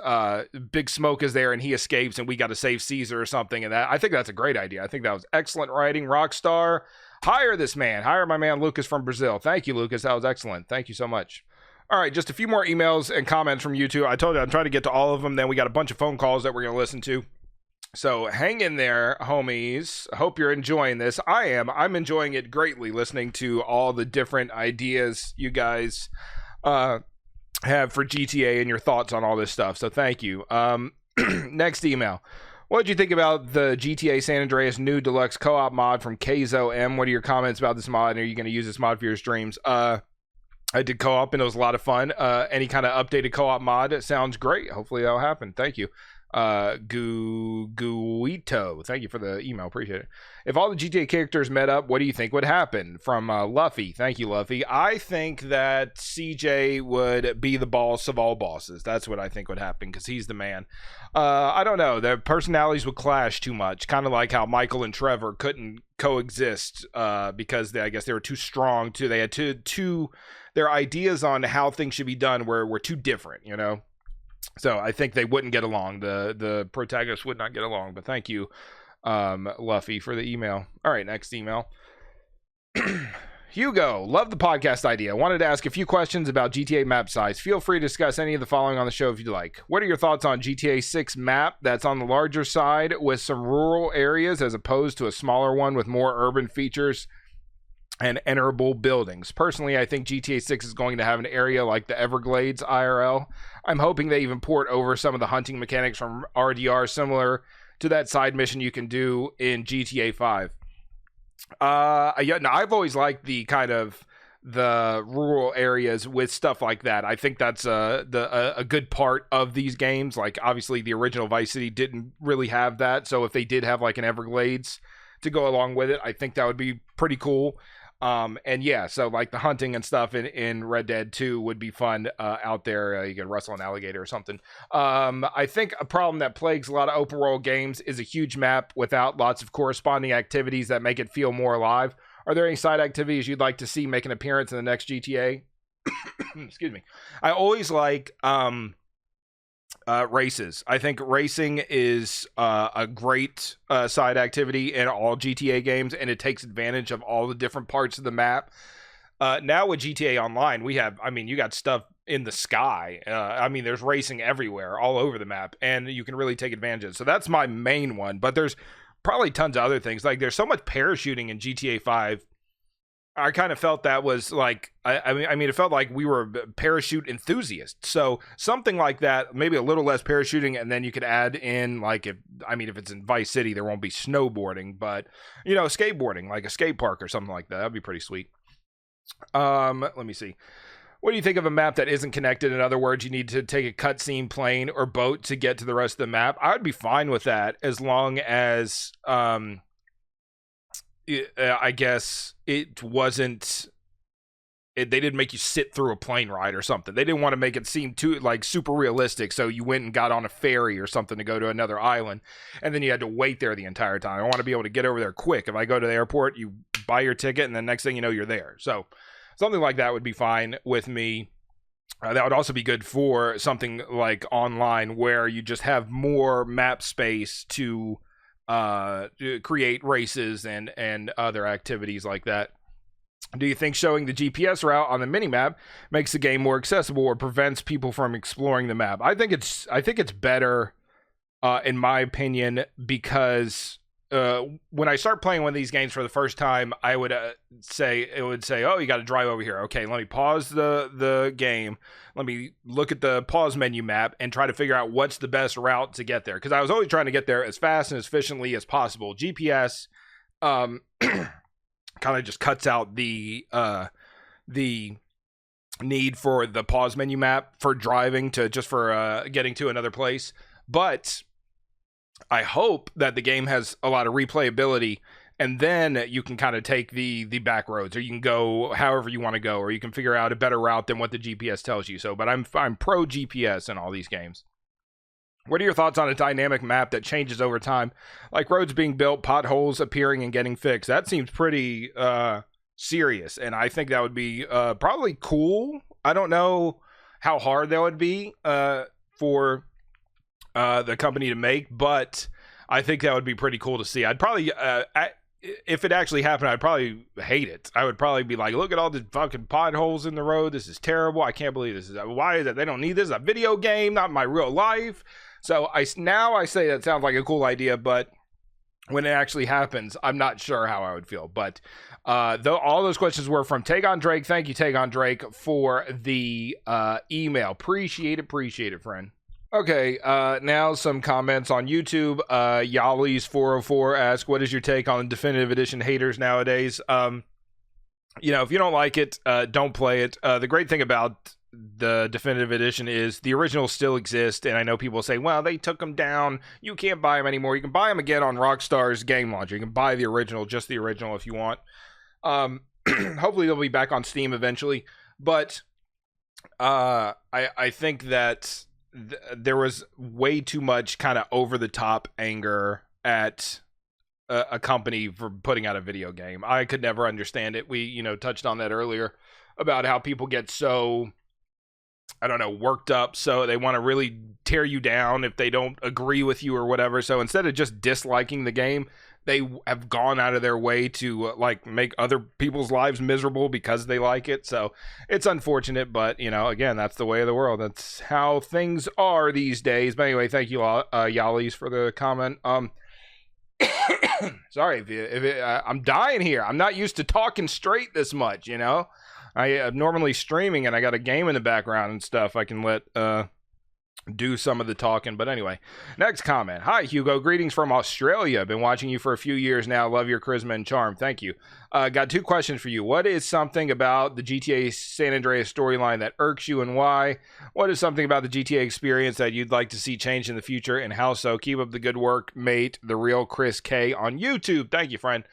Big Smoke is there and he escapes and we got to save Caesar or something. And I think that's a great idea. I think that was excellent writing. Rockstar, hire this man. Hire my man Lucas from Brazil. Thank you, Lucas. That was excellent. Thank you so much. All right, just a few more emails and comments from you two. I told you I'm trying to get to all of them. Then we got a bunch of phone calls that we're going to listen to. So hang in there, homies. I hope you're enjoying this. I am. I'm enjoying it greatly, listening to all the different ideas you guys have for GTA and your thoughts on all this stuff. So thank you. Next email. What did you think about the GTA San Andreas new deluxe co-op mod from Keizo M? What are your comments about this mod? And are you going to use this mod for your streams? I did co-op and it was a lot of fun. Any kind of updated co-op mod sounds great. Hopefully that'll happen. Thank you. Guito, thank you for the email, appreciate it. If all the GTA characters met up, what do you think would happen? From Luffy, thank you, Luffy. I think that CJ would be the boss of all bosses. That's what I think would happen, because he's the man. I don't know, their personalities would clash too much, kind of like how Michael and Trevor couldn't coexist because I guess they were too strong. They had their ideas on how things should be done were too different, So I think they wouldn't get along. The protagonists would not get along. But thank you, Luffy, for the email. All right, next email. Hugo, love the podcast idea. Wanted to ask a few questions about GTA map size. Feel free to discuss any of the following on the show if you'd like. What are your thoughts on GTA 6 map that's on the larger side with some rural areas as opposed to a smaller one with more urban features and enterable buildings? Personally, I think GTA 6 is going to have an area like the Everglades IRL. I'm hoping they even port over some of the hunting mechanics from RDR, similar to that side mission you can do in GTA 5. I've always liked the kind of the rural areas with stuff like that. I think that's a good part of these games. Like, obviously, the original Vice City didn't really have that. So if they did have like an Everglades to go along with it, I think that would be pretty cool. And yeah, so like the hunting and stuff in Red Dead 2 would be fun out there. You could wrestle an alligator or something. I think a problem that plagues a lot of open world games is a huge map without lots of corresponding activities that make it feel more alive. Are there any side activities you'd like to see make an appearance in the next GTA? Excuse me. I always like races. I think racing is a great side activity in all GTA games, and it takes advantage of all the different parts of the map. Now with GTA Online, you got stuff in the sky. There's racing everywhere, all over the map, and you can really take advantage of it. So that's my main one, but there's probably tons of other things. Like, there's so much parachuting in GTA 5. I kind of felt that was like, it felt like we were parachute enthusiasts. So something like that, maybe a little less parachuting, and then you could add in, like, if it's in Vice City, there won't be snowboarding, but, skateboarding, like a skate park or something like that. That'd be pretty sweet. Let me see. What do you think of a map that isn't connected? In other words, you need to take a cutscene plane or boat to get to the rest of the map. I would be fine with that as long as, I guess it wasn't. They didn't make you sit through a plane ride or something. They didn't want to make it seem too like super realistic. So you went and got on a ferry or something to go to another island, and then you had to wait there the entire time. I want to be able to get over there quick. If I go to the airport, you buy your ticket, and the next thing you know, you're there. So something like that would be fine with me. That would also be good for something like online, where you just have more map space to create races and other activities like that. Do you think showing the GPS route on the minimap makes the game more accessible or prevents people from exploring the map? I think it's better, in my opinion, because when I start playing one of these games for the first time, I would say, oh, you got to drive over here. Okay, let me pause the game. Let me look at the pause menu map and try to figure out what's the best route to get there. Because I was always trying to get there as fast and as efficiently as possible. GPS kind of just cuts out the need for the pause menu map for driving to just for getting to another place. But I hope that the game has a lot of replayability, and then you can kind of take the back roads, or you can go however you want to go, or you can figure out a better route than what the GPS tells you. So, but I'm pro GPS in all these games. What are your thoughts on a dynamic map that changes over time, like roads being built, potholes appearing and getting fixed? That seems pretty serious, and I think that would be probably cool. I don't know how hard that would be for the company to make, but I think that would be pretty cool to see. I'd probably if it actually happened, I'd probably hate it. I would probably be like, look at all the fucking potholes in the road. This is terrible. I can't believe this is, why is it they don't need this? A video game, not my real life. So I say that sounds like a cool idea, but when it actually happens, I'm not sure how I would feel. But all those questions were from Tagon Drake. Thank you, Tagon Drake, for the email. Appreciate it, friend. Okay, now some comments on YouTube. Yali's404 asks, what is your take on Definitive Edition haters nowadays? If you don't like it, don't play it. The great thing about the Definitive Edition is the originals still exist, and I know people say, well, they took them down. You can't buy them anymore. You can buy them again on Rockstar's game launcher. You can buy the original, just the original if you want. Hopefully they'll be back on Steam eventually, but I think that there was way too much kind of over-the-top anger at a company for putting out a video game. I could never understand it. We, touched on that earlier about how people get so, worked up, so they want to really tear you down if they don't agree with you or whatever. So instead of just disliking the game, they have gone out of their way to make other people's lives miserable because they like it. So it's unfortunate, but again, that's the way of the world. That's how things are these days. But anyway, thank you, Yalis, for the comment. Sorry if I'm dying here. I'm not used to talking straight this much. I am normally streaming and I got a game in the background and stuff. I can let do some of the talking. But anyway, next comment. Hi, Hugo. Greetings from Australia. Been watching you for a few years now. Love your charisma and charm. Thank you. Got two questions for you. What is something about the GTA San Andreas storyline that irks you and why? What is something about the GTA experience that you'd like to see change in the future, and how so? Keep up the good work, mate. The real Chris K on YouTube. Thank you, friend.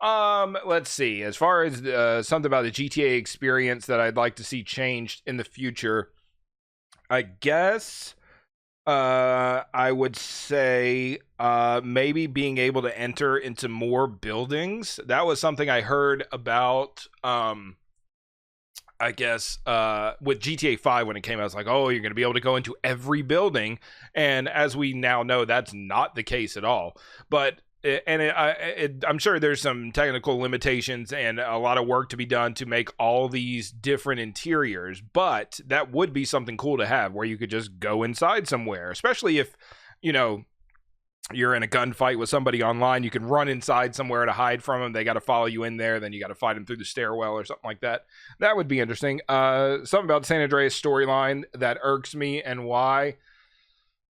Let's see. As far as something about the GTA experience that I'd like to see changed in the future, I guess I would say maybe being able to enter into more buildings. That was something I heard about, I guess, with GTA 5 when it came out. I was like, oh, you're going to be able to go into every building. And as we now know, that's not the case at all. But I'm sure there's some technical limitations and a lot of work to be done to make all these different interiors, but that would be something cool to have where you could just go inside somewhere, especially if, you're in a gunfight with somebody online. You can run inside somewhere to hide from them. They got to follow you in there. Then you got to fight them through the stairwell or something like that. That would be interesting. Something about the San Andreas storyline that irks me and why.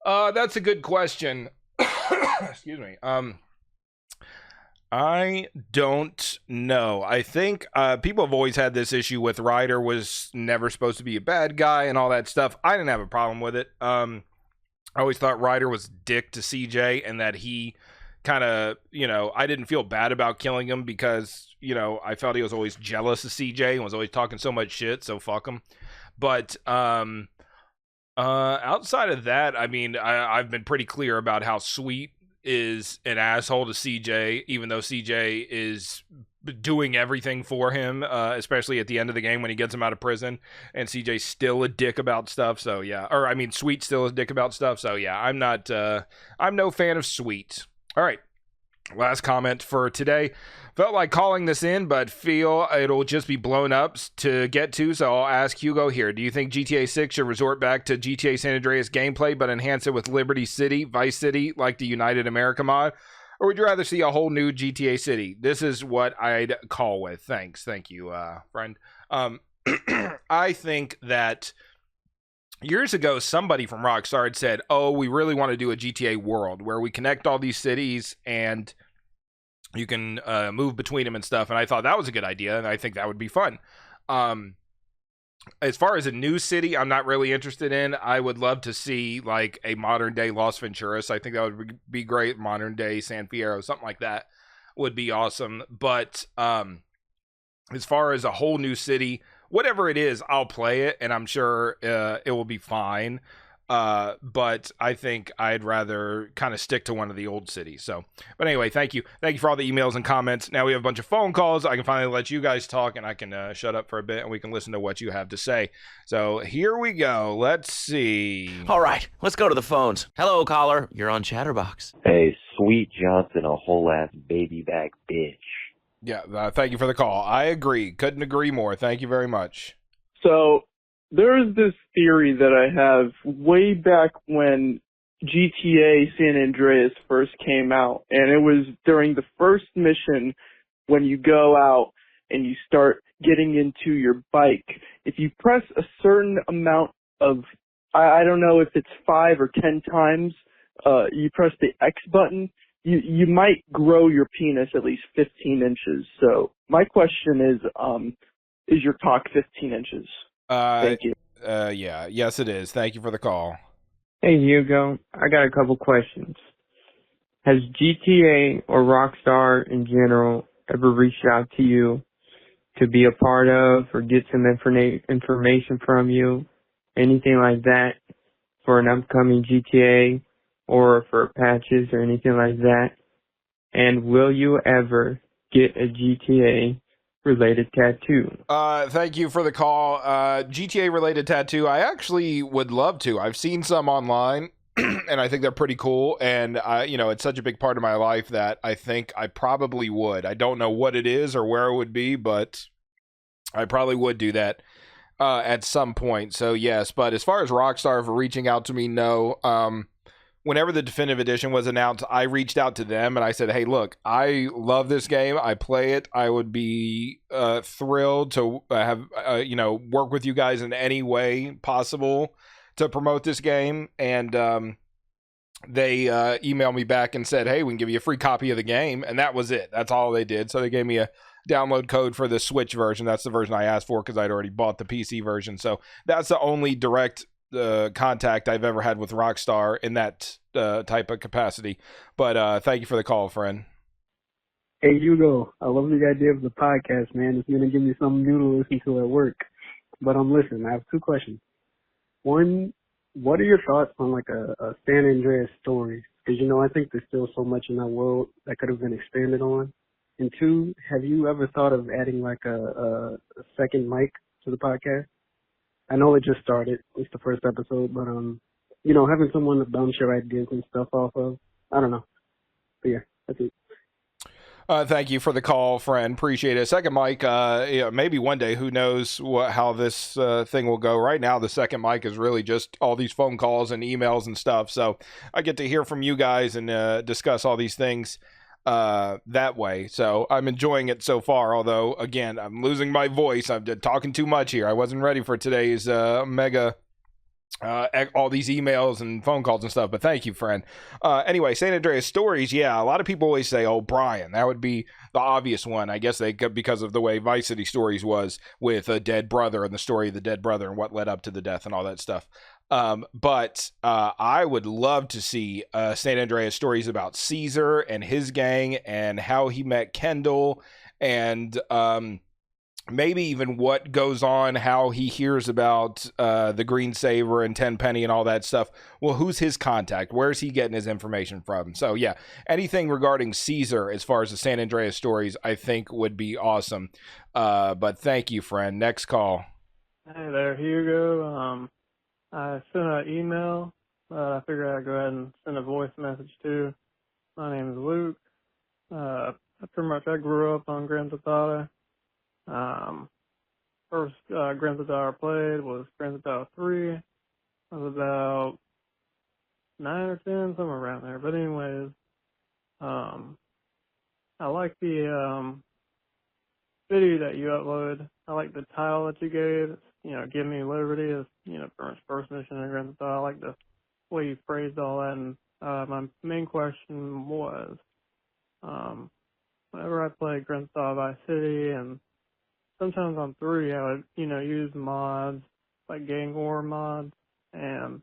That's a good question. Excuse me. I don't know. I think people have always had this issue with Ryder was never supposed to be a bad guy and all that stuff. I didn't have a problem with it. I always thought Ryder was dick to CJ, and that he kind of, I didn't feel bad about killing him because, I felt he was always jealous of CJ and was always talking so much shit, so fuck him. But outside of that, I mean, I've been pretty clear about how Sweet is an asshole to CJ, even though CJ is doing everything for him, especially at the end of the game when he gets him out of prison, and CJ's still a dick about stuff. So yeah, or I mean, Sweet's still a dick about stuff. So yeah, I'm no fan of Sweet. All right, last comment for today. Felt like calling this in, but feel it'll just be blown up to get to, so I'll ask Hugo here. Do you think GTA 6 should resort back to GTA San Andreas gameplay, but enhance it with Liberty City, Vice City, like the United America mod? or would you rather see a whole new GTA city? This is what I'd call with. Thank you, friend. I think that years ago, somebody from Rockstar had said, "Oh, we really want to do a GTA world where we connect all these cities and you can move between them and stuff." And I thought that was a good idea, and I think that would be fun. As far as a new city, I'm not really interested in. I would love to see like a modern day Las Venturas. I think that would be great. Modern day San Fierro, something like that would be awesome. But as far as a whole new city, whatever it is, I'll play it, and I'm sure it will be fine. But I think I'd rather kind of stick to one of the old cities. So, but anyway, thank you for all the emails and comments. Now we have a bunch of phone calls. I can finally let you guys talk, and I can shut up for a bit, and we can listen to what you have to say. So here we go. Let's see. All right, let's go to the phones. Hello, caller. You're on Chatterbox. Hey, Sweet Johnson, a whole ass baby back bitch. Yeah, thank you for the call. I agree. Couldn't agree more. Thank you very much. So there's this theory that I have way back when GTA San Andreas first came out, and it was during the first mission when you go out and you start getting into your bike. If you press a certain amount of, I don't know if it's 5 or 10 times, you press the X button, you might grow your penis at least 15 inches. So my question is your cock 15 inches? Thank you. Yeah. Yes, it is. Thank you for the call. Hey, Hugo. I got a couple questions. Has GTA or Rockstar in general ever reached out to you to be a part of or get some information from you, anything like that, for an upcoming GTA or for patches or anything like that? And will you ever get a GTA related tattoo? Thank you for the call. GTA related tattoo, I actually would love to. I've seen some online and I think they're pretty cool, and it's such a big part of my life that I think I probably would. I don't know what it is or where it would be, but I probably would do that at some point. So yes, but as far as Rockstar for reaching out to me, no. Whenever the definitive edition was announced, I reached out to them and I said, "Hey, look, I love this game. I play it. I would be thrilled to have work with you guys in any way possible to promote this game." And they emailed me back and said, "Hey, we can give you a free copy of the game," and that was it. That's all they did. So they gave me a download code for the Switch version. That's the version I asked for because I'd already bought the PC version. So that's the only direct contact I've ever had with Rockstar in that type of capacity. But thank you for the call, friend. Hey, Hugo, I love the idea of the podcast, man. It's going to give me something new to listen to at work. But listen, I have two questions. One, what are your thoughts on like a San Andreas story? Because, I think there's still so much in that world that could have been expanded on. And two, have you ever thought of adding like a second mic to the podcast? I know it just started. It's the first episode, but having someone to bounce your ideas and stuff off of, I don't know. But yeah, that's it. Thank you for the call, friend. Appreciate it. Second mic, maybe one day, who knows how this thing will go. Right now, the second mic is really just all these phone calls and emails and stuff. So I get to hear from you guys and discuss all these things that way. So I'm enjoying it so far, although again, I'm losing my voice. I'm talking too much here. I wasn't ready for today's mega all these emails and phone calls and stuff, but thank you, friend. Anyway, San Andreas stories. Yeah, a lot of people always say, "Oh, Brian." That would be the obvious one. I guess they could, because of the way Vice City Stories was with a dead brother and the story of the dead brother and what led up to the death and all that stuff. But I would love to see San Andreas stories about Caesar and his gang and how he met Kendall, and maybe even what goes on, how he hears about the Green Saver and Tenpenny and all that stuff. Well, who's his contact? Where's he getting his information from? So yeah, anything regarding Caesar as far as the San Andreas stories, I think would be awesome. But thank you, friend. Next call. Hey there, Hugo. I sent an email, but I figured I'd go ahead and send a voice message too. My name is Luke. I grew up on Grand Theft Auto. First Grand Theft Auto I played was Grand Theft Auto 3. I was about 9 or 10, somewhere around there. But anyways, I like the video that you uploaded. I like the title that you gave. It's, Give Me Liberty is, pretty much first mission in Grand Theft Auto. I like the way you phrased all that. And my main question was, whenever I play Grand Theft Auto Vice City and sometimes on 3, I would, use mods, like gang war mods, and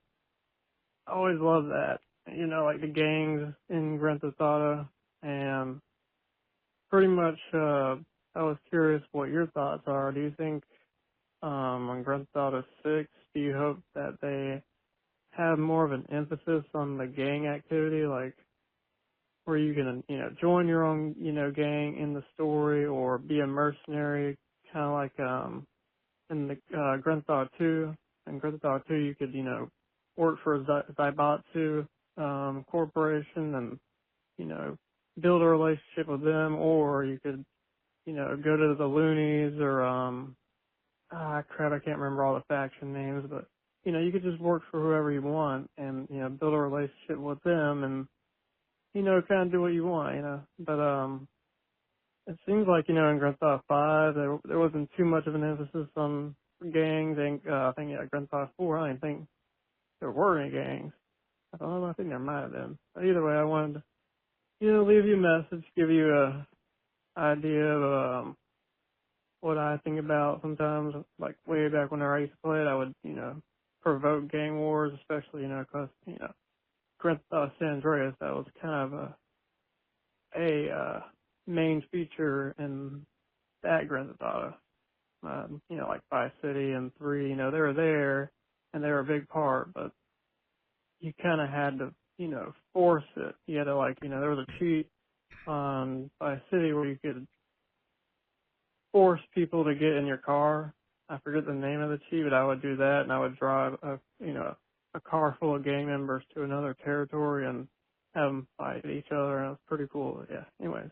I always love that. Like the gangs in Grand Theft Auto, and pretty much, I was curious what your thoughts are. Do you think, on Grand Theft Auto 6, do you hope that they have more of an emphasis on the gang activity, like where you can, join your own, gang in the story or be a mercenary, kind of like, in the, Grand Theft Auto 2. In Grand Theft Auto 2, you could, work for a Zaibatsu, corporation and, build a relationship with them, or you could, go to the Loonies or, crap, I can't remember all the faction names, but, you could just work for whoever you want and, build a relationship with them and, kind of do what you want, But, it seems like, in Grand Theft Auto 5, there wasn't too much of an emphasis on gangs. And, I think, Grand Theft Auto 4, I didn't think there were any gangs. I don't know, I think there might have been. But either way, I wanted to, leave you a message, give you a idea of, what I think about sometimes. Like, way back whenever I used to play it, I would, provoke gang wars, especially, because, Grand Theft Auto San Andreas, that was kind of a main feature in that Grand Theft Auto. Like Vice City and 3, they were there and they were a big part, but you kind of had to, force it. You had to, like, there was a cheat on Vice City where you could force people to get in your car. I forget the name of the cheat, but I would do that, and I would drive a car full of gang members to another territory and have them fight each other, and it was pretty cool. Yeah. Anyways,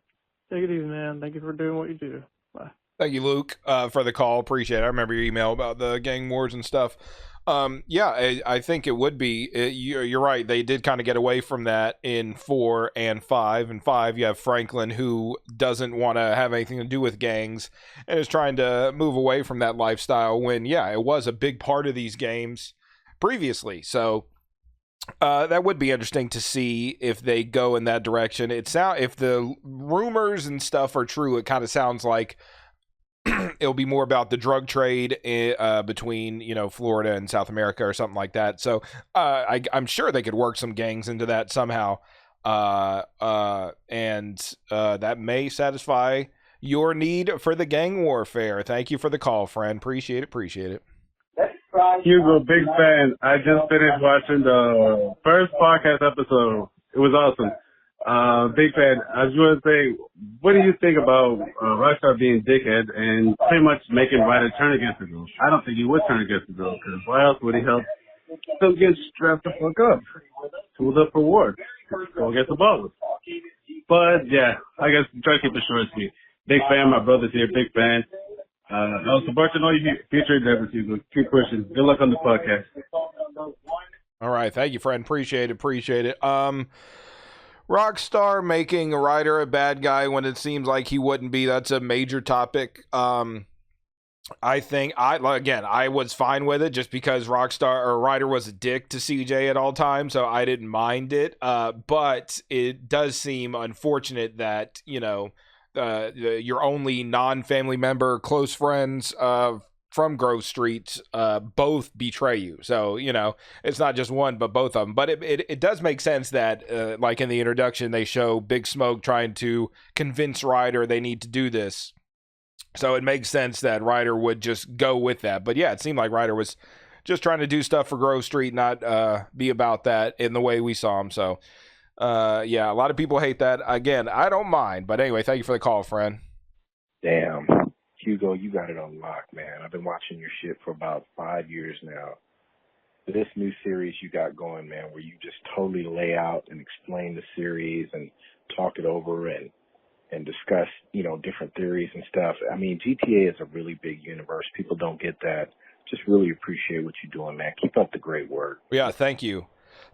take it easy, man. Thank you for doing what you do. Bye. Thank you, Luke, for the call. Appreciate it. I remember your email about the gang wars and stuff. Yeah, I think it would be. You're right. They did kind of get away from that in 4 and 5. In 5, you have Franklin, who doesn't want to have anything to do with gangs and is trying to move away from that lifestyle when, yeah, it was a big part of these games previously. So that would be interesting to see if they go in that direction. If the rumors and stuff are true, it kind of sounds like it'll be more about the drug trade between Florida and South America or something like that. So I'm sure they could work some gangs into that somehow, and that may satisfy your need for the gang warfare. Thank you for the call, friend. Appreciate it. Hugo, big fan. I just finished watching the first podcast episode. It was awesome. Big fan. I just want to say, what do you think about Rockstar being dickhead and pretty much making Ryder turn against the girl? I don't think he would turn against the girl, because why else would he help them get strapped the fuck up? Tools up for war. Go against the ballers. But yeah, I guess try to keep it short and sweet. Big fan. My brother's here. Big fan. I'll support you in all your future endeavors, Hugo. Keep pushing. Good luck on the podcast. All right. Thank you, friend. Appreciate it. Rockstar making Ryder a bad guy when it seems like he wouldn't be. That's a major topic. I think I was fine with it just because Ryder was a dick to CJ at all times, so I didn't mind it. But it does seem unfortunate that, your only non-family member, close friends from Grove Street both betray you. So, it's not just one, but both of them. But it does make sense that, like in the introduction, they show Big Smoke trying to convince Ryder they need to do this. So it makes sense that Ryder would just go with that. But yeah, it seemed like Ryder was just trying to do stuff for Grove Street, not be about that in the way we saw him. So, yeah, a lot of people hate that. Again, I don't mind. But anyway, thank you for the call, friend. Damn. Hugo, you got it on lock, man. I've been watching your shit for about 5 years now. This new series you got going, man, where you just totally lay out and explain the series and talk it over and discuss, different theories and stuff. I mean, GTA is a really big universe. People don't get that. Just really appreciate what you're doing, man. Keep up the great work. Yeah, thank you.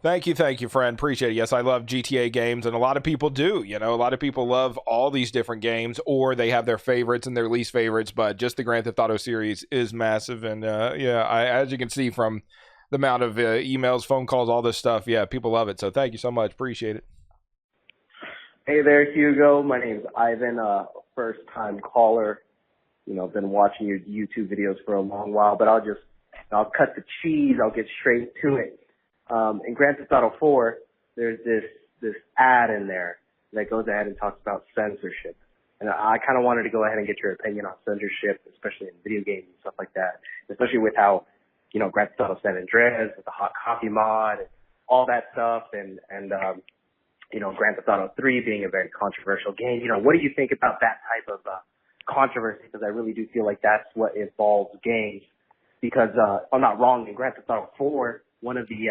Thank you, friend. Appreciate it. Yes, I love GTA games, and a lot of people do. You know, a lot of people love all these different games, or they have their favorites and their least favorites. But just the Grand Theft Auto series is massive, and as you can see from the amount of emails, phone calls, all this stuff, yeah, people love it. So thank you so much. Appreciate it. Hey there, Hugo. My name's Ivan, first-time caller. You know, been watching your YouTube videos for a long while, but I'll cut the cheese. I'll get straight to it. In Grand Theft Auto 4, there's this ad in there that goes ahead and talks about censorship. And I kind of wanted to go ahead and get your opinion on censorship, especially in video games and stuff like that, especially with how, you know, Grand Theft Auto San Andreas with the hot coffee mod and all that stuff, and you know, Grand Theft Auto 3 being a very controversial game. You know, what do you think about that type of controversy? Because I really do feel like that's what involves games. Because I'm not wrong, in Grand Theft Auto 4, one of the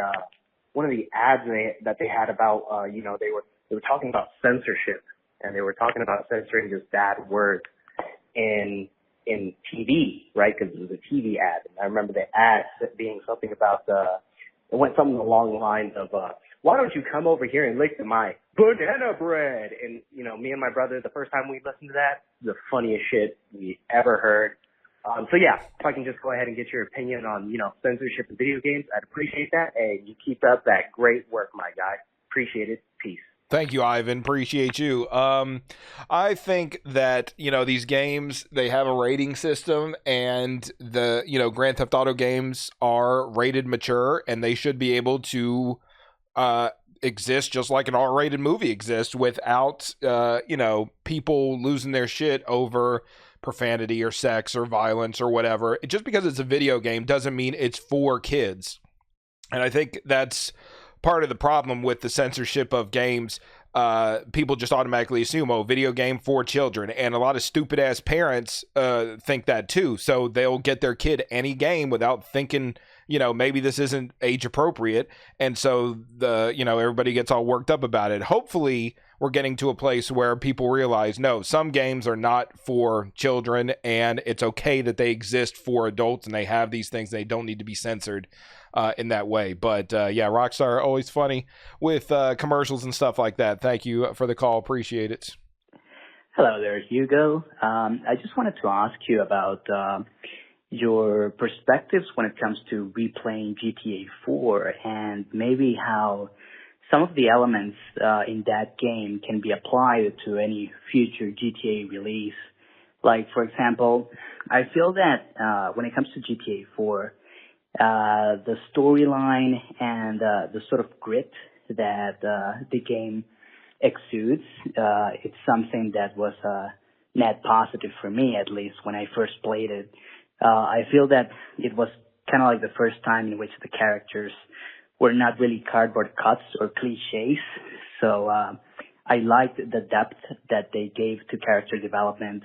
ads that they had about you know, they were talking about censorship, and they were talking about censoring just bad words in TV, right? Because it was a TV ad. And I remember the ad being something about it went something along the lines of why don't you come over here and lick my banana bread? And, you know, me and my brother, the first time we listened to that, the funniest shit we ever heard. So yeah, if I can just go ahead and get your opinion on, you know, censorship in video games, I'd appreciate that. And you keep up that great work, my guy. Appreciate it. Peace. Thank you, Ivan. Appreciate you. I think that, you know, these games, they have a rating system, and the, you know, Grand Theft Auto games are rated mature, and they should be able to exist just like an R-rated movie exists without, you know, people losing their shit over profanity or sex or violence or whatever. Just because it's a video game doesn't mean it's for kids. And I think that's part of the problem with the censorship of games. People just automatically assume, oh, video game for children, and a lot of stupid ass parents think that too, so they'll get their kid any game without thinking, you know, maybe this isn't age appropriate, and so everybody gets all worked up about it. Hopefully we're getting to a place where people realize, no, some games are not for children, and it's okay that they exist for adults, and they have these things, they don't need to be censored in that way. But yeah, Rockstar, always funny with commercials and stuff like that. Thank you for the call. Appreciate it. Hello there, Hugo. I just wanted to ask you about your perspectives when it comes to replaying GTA 4 and maybe how some of the elements in that game can be applied to any future GTA release. Like, for example, I feel that when it comes to GTA 4, the storyline and the sort of grit that the game exudes, it's something that was net positive for me, at least when I first played it. I feel that it was kind of like the first time in which the characters were not really cardboard cuts or cliches. So I liked the depth that they gave to character development,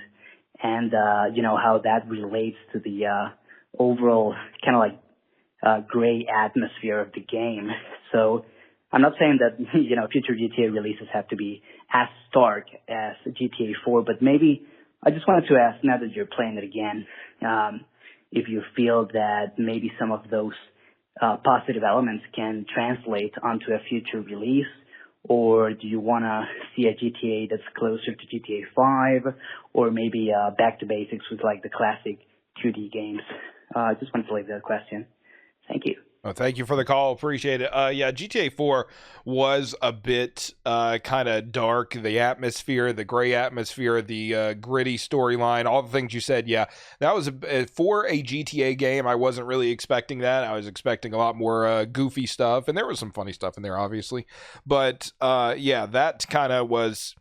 and you know, how that relates to the overall kind of like gray atmosphere of the game. So I'm not saying that, you know, future GTA releases have to be as stark as GTA 4, but maybe I just wanted to ask, now that you're playing it again, if you feel that maybe some of those positive elements can translate onto a future release, or do you want to see a GTA that's closer to GTA 5, or maybe back to basics with like the classic 2D games? I just wanted to leave that question. Thank you. Oh, thank you for the call. Appreciate it. Yeah, GTA 4 was a bit kind of dark. The atmosphere, the gray atmosphere, the gritty storyline, all the things you said. Yeah, that was for a GTA game. I wasn't really expecting that. I was expecting a lot more goofy stuff, and there was some funny stuff in there, obviously. But yeah, that kind of was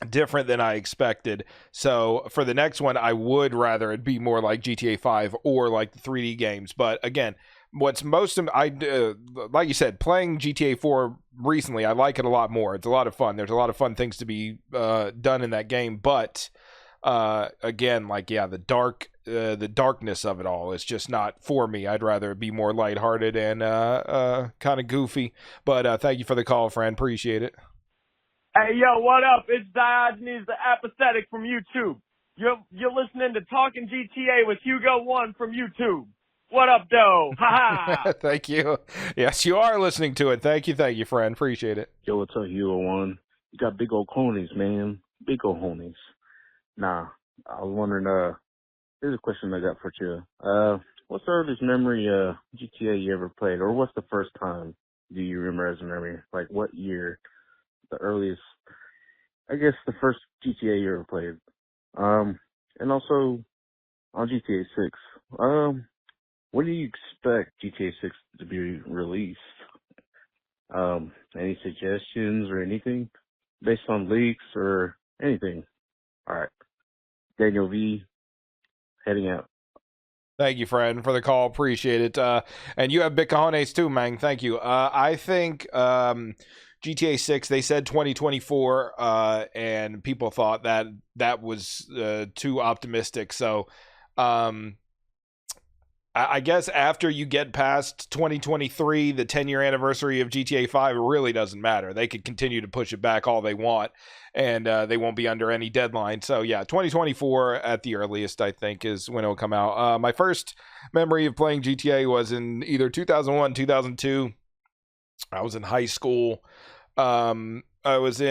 different than I expected. So for the next one, I would rather it be more like GTA 5 or like the 3D games. But again, what's most like you said, playing GTA 4 recently, I like it a lot more. It's a lot of fun. There's a lot of fun things to be done in that game, but again, like, yeah, the darkness of it all is just not for me. I'd rather be more lighthearted and kind of goofy. But thank you for the call, friend. Appreciate it. Hey, yo, what up? It's Diogenes the Apathetic from YouTube. You're listening to Talking GTA with Hugo 1 from YouTube. What up, though? Ha ha! Thank you. Yes, you are listening to it. Thank you, friend. Appreciate it. Yo, what's up, Hugo One? You got big old conies, man. Big old conies. Nah, I was wondering, here's a question I got for you. What's the earliest memory, GTA you ever played? Or what's the first time do you remember as a memory? Like, what year? The earliest, I guess, the first GTA you ever played. And also, on GTA 6, when do you expect GTA 6 to be released? Any suggestions or anything based on leaks or anything? All right. Daniel V, heading out. Thank you, friend, for the call. Appreciate it. And you have big cojones too, man. Thank you. I think GTA 6, they said 2024, and people thought that was too optimistic. So I guess after you get past 2023, the 10-year anniversary of GTA 5, it really doesn't matter. They could continue to push it back all they want, and they won't be under any deadline. So, yeah, 2024 at the earliest, I think, is when it'll come out. My first memory of playing GTA was in either 2001, 2002. I was in high school. I was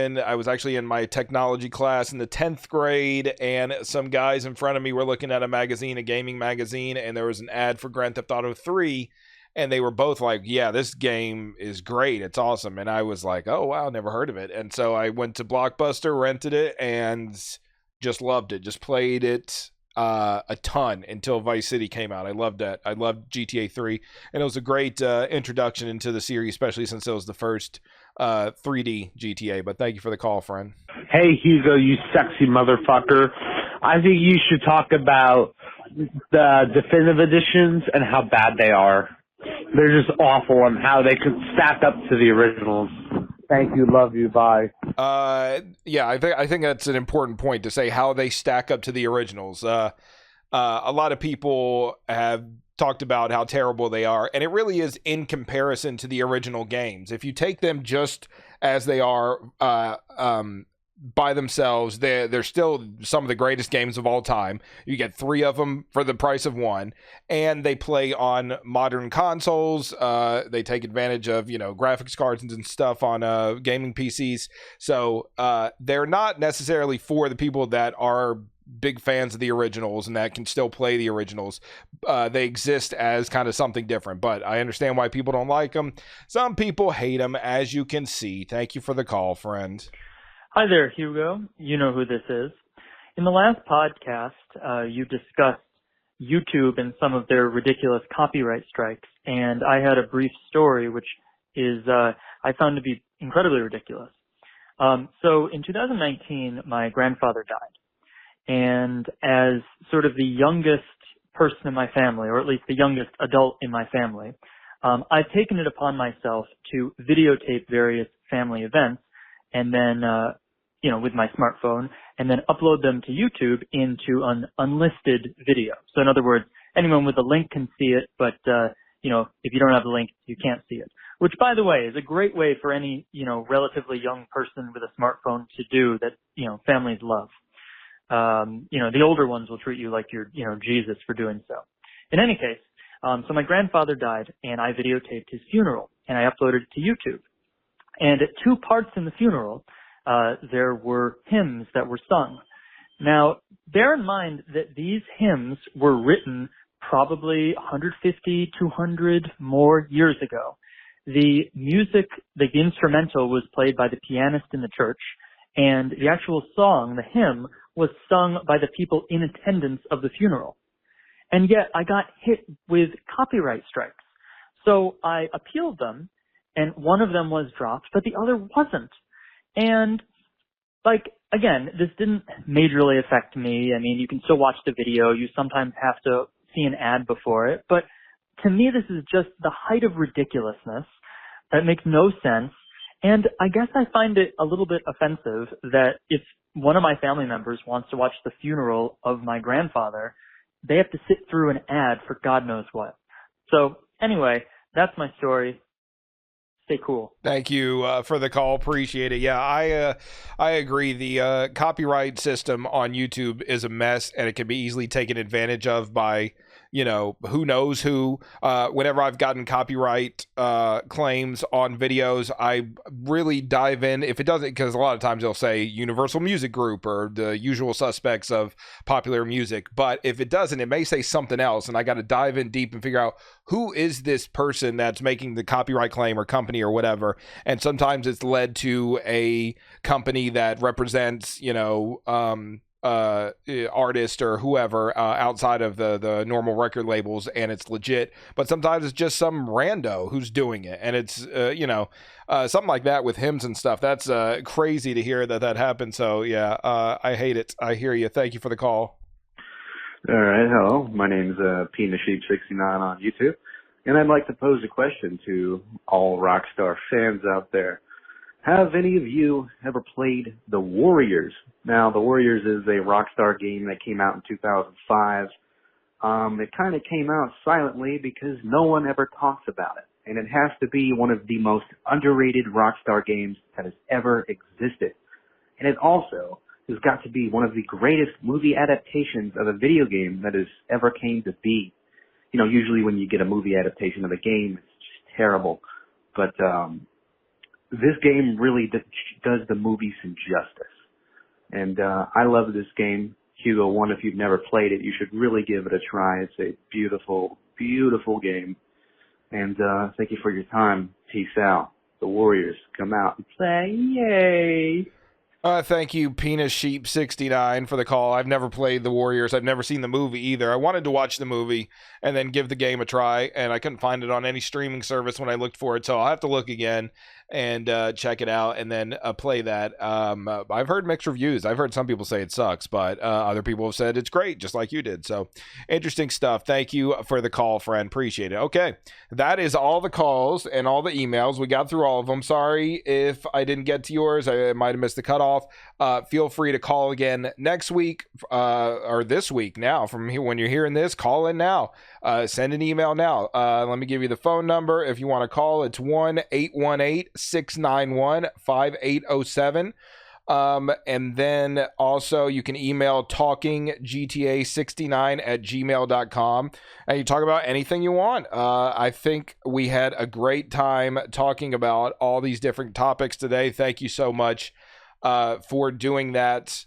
actually in my technology class in the 10th grade, and some guys in front of me were looking at a gaming magazine, and there was an ad for Grand Theft Auto 3, and they were both like, yeah, this game is great. It's awesome. And I was like, oh, wow, never heard of it. And so I went to Blockbuster, rented it, and just loved it. Just played it a ton until Vice City came out. I loved that. I loved GTA 3, and it was a great introduction into the series, especially since it was the first 3D GTA. But thank you for the call, friend. Hey, Hugo, you sexy motherfucker. I think you should talk about the definitive editions and how bad they are. They're just awful and how they could stack up to the originals. Thank you. Love you. Bye. Yeah, I think that's an important point to say, how they stack up to the originals. A lot of people have talked about how terrible they are, and it really is in comparison to the original games. If you take them just as they are by themselves, they're still some of the greatest games of all time. You get 3 of them for the price of 1, and they play on modern consoles. They take advantage of, graphics cards and stuff on gaming PCs. So they're not necessarily for the people that are big fans of the originals and that can still play the originals. They exist as kind of something different, but I understand why people don't like them. Some people hate them, as you can see. Thank you for the call, friend. Hi there, Hugo. You know who this is. In the last podcast, you discussed YouTube and some of their ridiculous copyright strikes, and I had a brief story which is I found to be incredibly ridiculous. So in 2019, my grandfather died. And as sort of the youngest person in my family, or at least the youngest adult in my family, I've taken it upon myself to videotape various family events and then, with my smartphone, and then upload them to YouTube into an unlisted video. So in other words, anyone with a link can see it, but, if you don't have the link, you can't see it. Which, by the way, is a great way for any, relatively young person with a smartphone to do that, families love. The older ones will treat you like you're, Jesus for doing so. In any case, so my grandfather died, and I videotaped his funeral, and I uploaded it to YouTube. And at 2 parts in the funeral, there were hymns that were sung. Now, bear in mind that these hymns were written probably 150, 200 more years ago. The music, the instrumental, was played by the pianist in the church, and the actual song, the hymn, was sung by the people in attendance of the funeral. And yet I got hit with copyright strikes. So I appealed them, and one of them was dropped, but the other wasn't. And, again, this didn't majorly affect me. I mean, you can still watch the video. You sometimes have to see an ad before it. But to me, this is just the height of ridiculousness. That makes no sense. And I guess I find it a little bit offensive that if one of my family members wants to watch the funeral of my grandfather, they have to sit through an ad for God knows what. So anyway, that's my story. Stay cool. Thank you for the call. Appreciate it. Yeah, I agree. The copyright system on YouTube is a mess, and it can be easily taken advantage of by who knows who. Whenever I've gotten copyright claims on videos, I really dive in. If it doesn't, because a lot of times they'll say Universal Music Group or the usual suspects of popular music. But if it doesn't, it may say something else, and I got to dive in deep and figure out who is this person that's making the copyright claim or company or whatever. And sometimes it's led to a company that represents, artist or whoever outside of the normal record labels, and it's legit. But sometimes it's just some rando who's doing it, and it's something like that with hymns and stuff. That's crazy to hear that happened. So yeah, I hate it. I hear you. Thank you for the call. All right, hello. My name's PenisSheep69 on YouTube, and I'd like to pose a question to all Rockstar fans out there. Have any of you ever played The Warriors? Now, The Warriors is a Rockstar game that came out in 2005. It kind of came out silently because no one ever talks about it. And it has to be one of the most underrated Rockstar games that has ever existed. And it also has got to be one of the greatest movie adaptations of a video game that has ever came to be. Usually when you get a movie adaptation of a game, it's just terrible. But this game really does the movie some justice. And I love this game. Hugo 1, if you've never played it, you should really give it a try. It's a beautiful, beautiful game. And thank you for your time. Peace out. The Warriors, come out and play. Yay! Thank you, PenisSheep69, for the call. I've never played The Warriors. I've never seen the movie either. I wanted to watch the movie and then give the game a try, and I couldn't find it on any streaming service when I looked for it, so I'll have to look again and check it out and then play that. I've heard mixed reviews. I've heard some people say it sucks, but other people have said it's great, just like you did. So interesting stuff. Thank you for the call, friend. Appreciate it. Okay, that is all the calls and all the emails. We got through all of them. Sorry if I didn't get to yours. I might have missed the cutoff. Feel free to call again next week or this week now. From here, when you're hearing this, call in now. Send an email now. Let me give you the phone number. If you want to call, it's 1-818-691-5807. And then also you can email talkinggta69@gmail.com, and you talk about anything you want. I think we had a great time talking about all these different topics today. Thank you so much for doing that.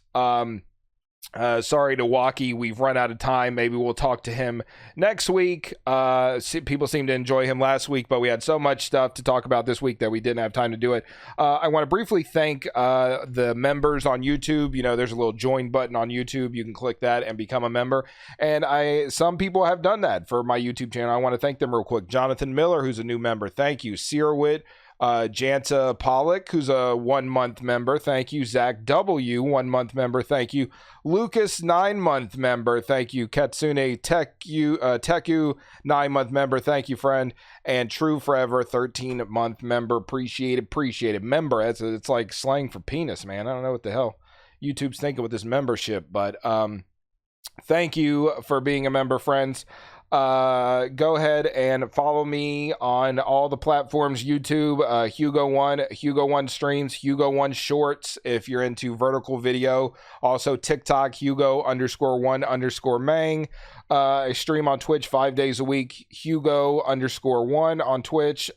Sorry to Walkie, we've run out of time. Maybe we'll talk to him next week. People seemed to enjoy him last week, but we had so much stuff to talk about this week that we didn't have time to do it. I want to briefly thank the members on YouTube. There's a little join button on YouTube. You can click that and become a member. And some people have done that for my YouTube channel. I want to thank them real quick. Jonathan Miller, who's a new member. Thank you. Searwit. Janta Pollock, who's a 1-month member. Thank you. Zach W, 1-month member. Thank you. Lucas, 9-month member. Thank you. Katsune Teku, 9-month member. Thank you, friend. And True Forever, 13-month member. Appreciate it. Member, it's like slang for penis, man. I don't know what the hell YouTube's thinking with this membership, but thank you for being a member, friends. Go ahead and follow me on all the platforms. YouTube, Hugo1 streams, Hugo1 shorts if you're into vertical video. Also TikTok, Hugo_1_Mang. I stream on Twitch 5 days a week, Hugo_1 on Twitch.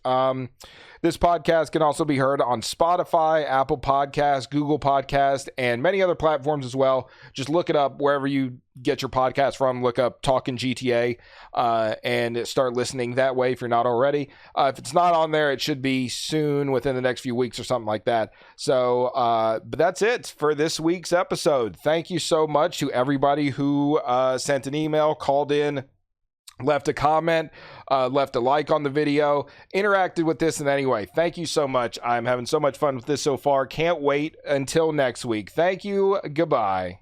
This podcast can also be heard on Spotify, Apple Podcasts, Google Podcasts, and many other platforms as well. Just look it up wherever you get your podcast from. Look up Talking GTA and start listening that way if you're not already. If it's not on there, it should be soon, within the next few weeks or something like that. So, but that's it for this week's episode. Thank you so much to everybody who sent an email, called in, left a comment, left a like on the video, interacted with this in any way. Thank you so much. I'm having so much fun with this so far. Can't wait until next week. Thank you. Goodbye.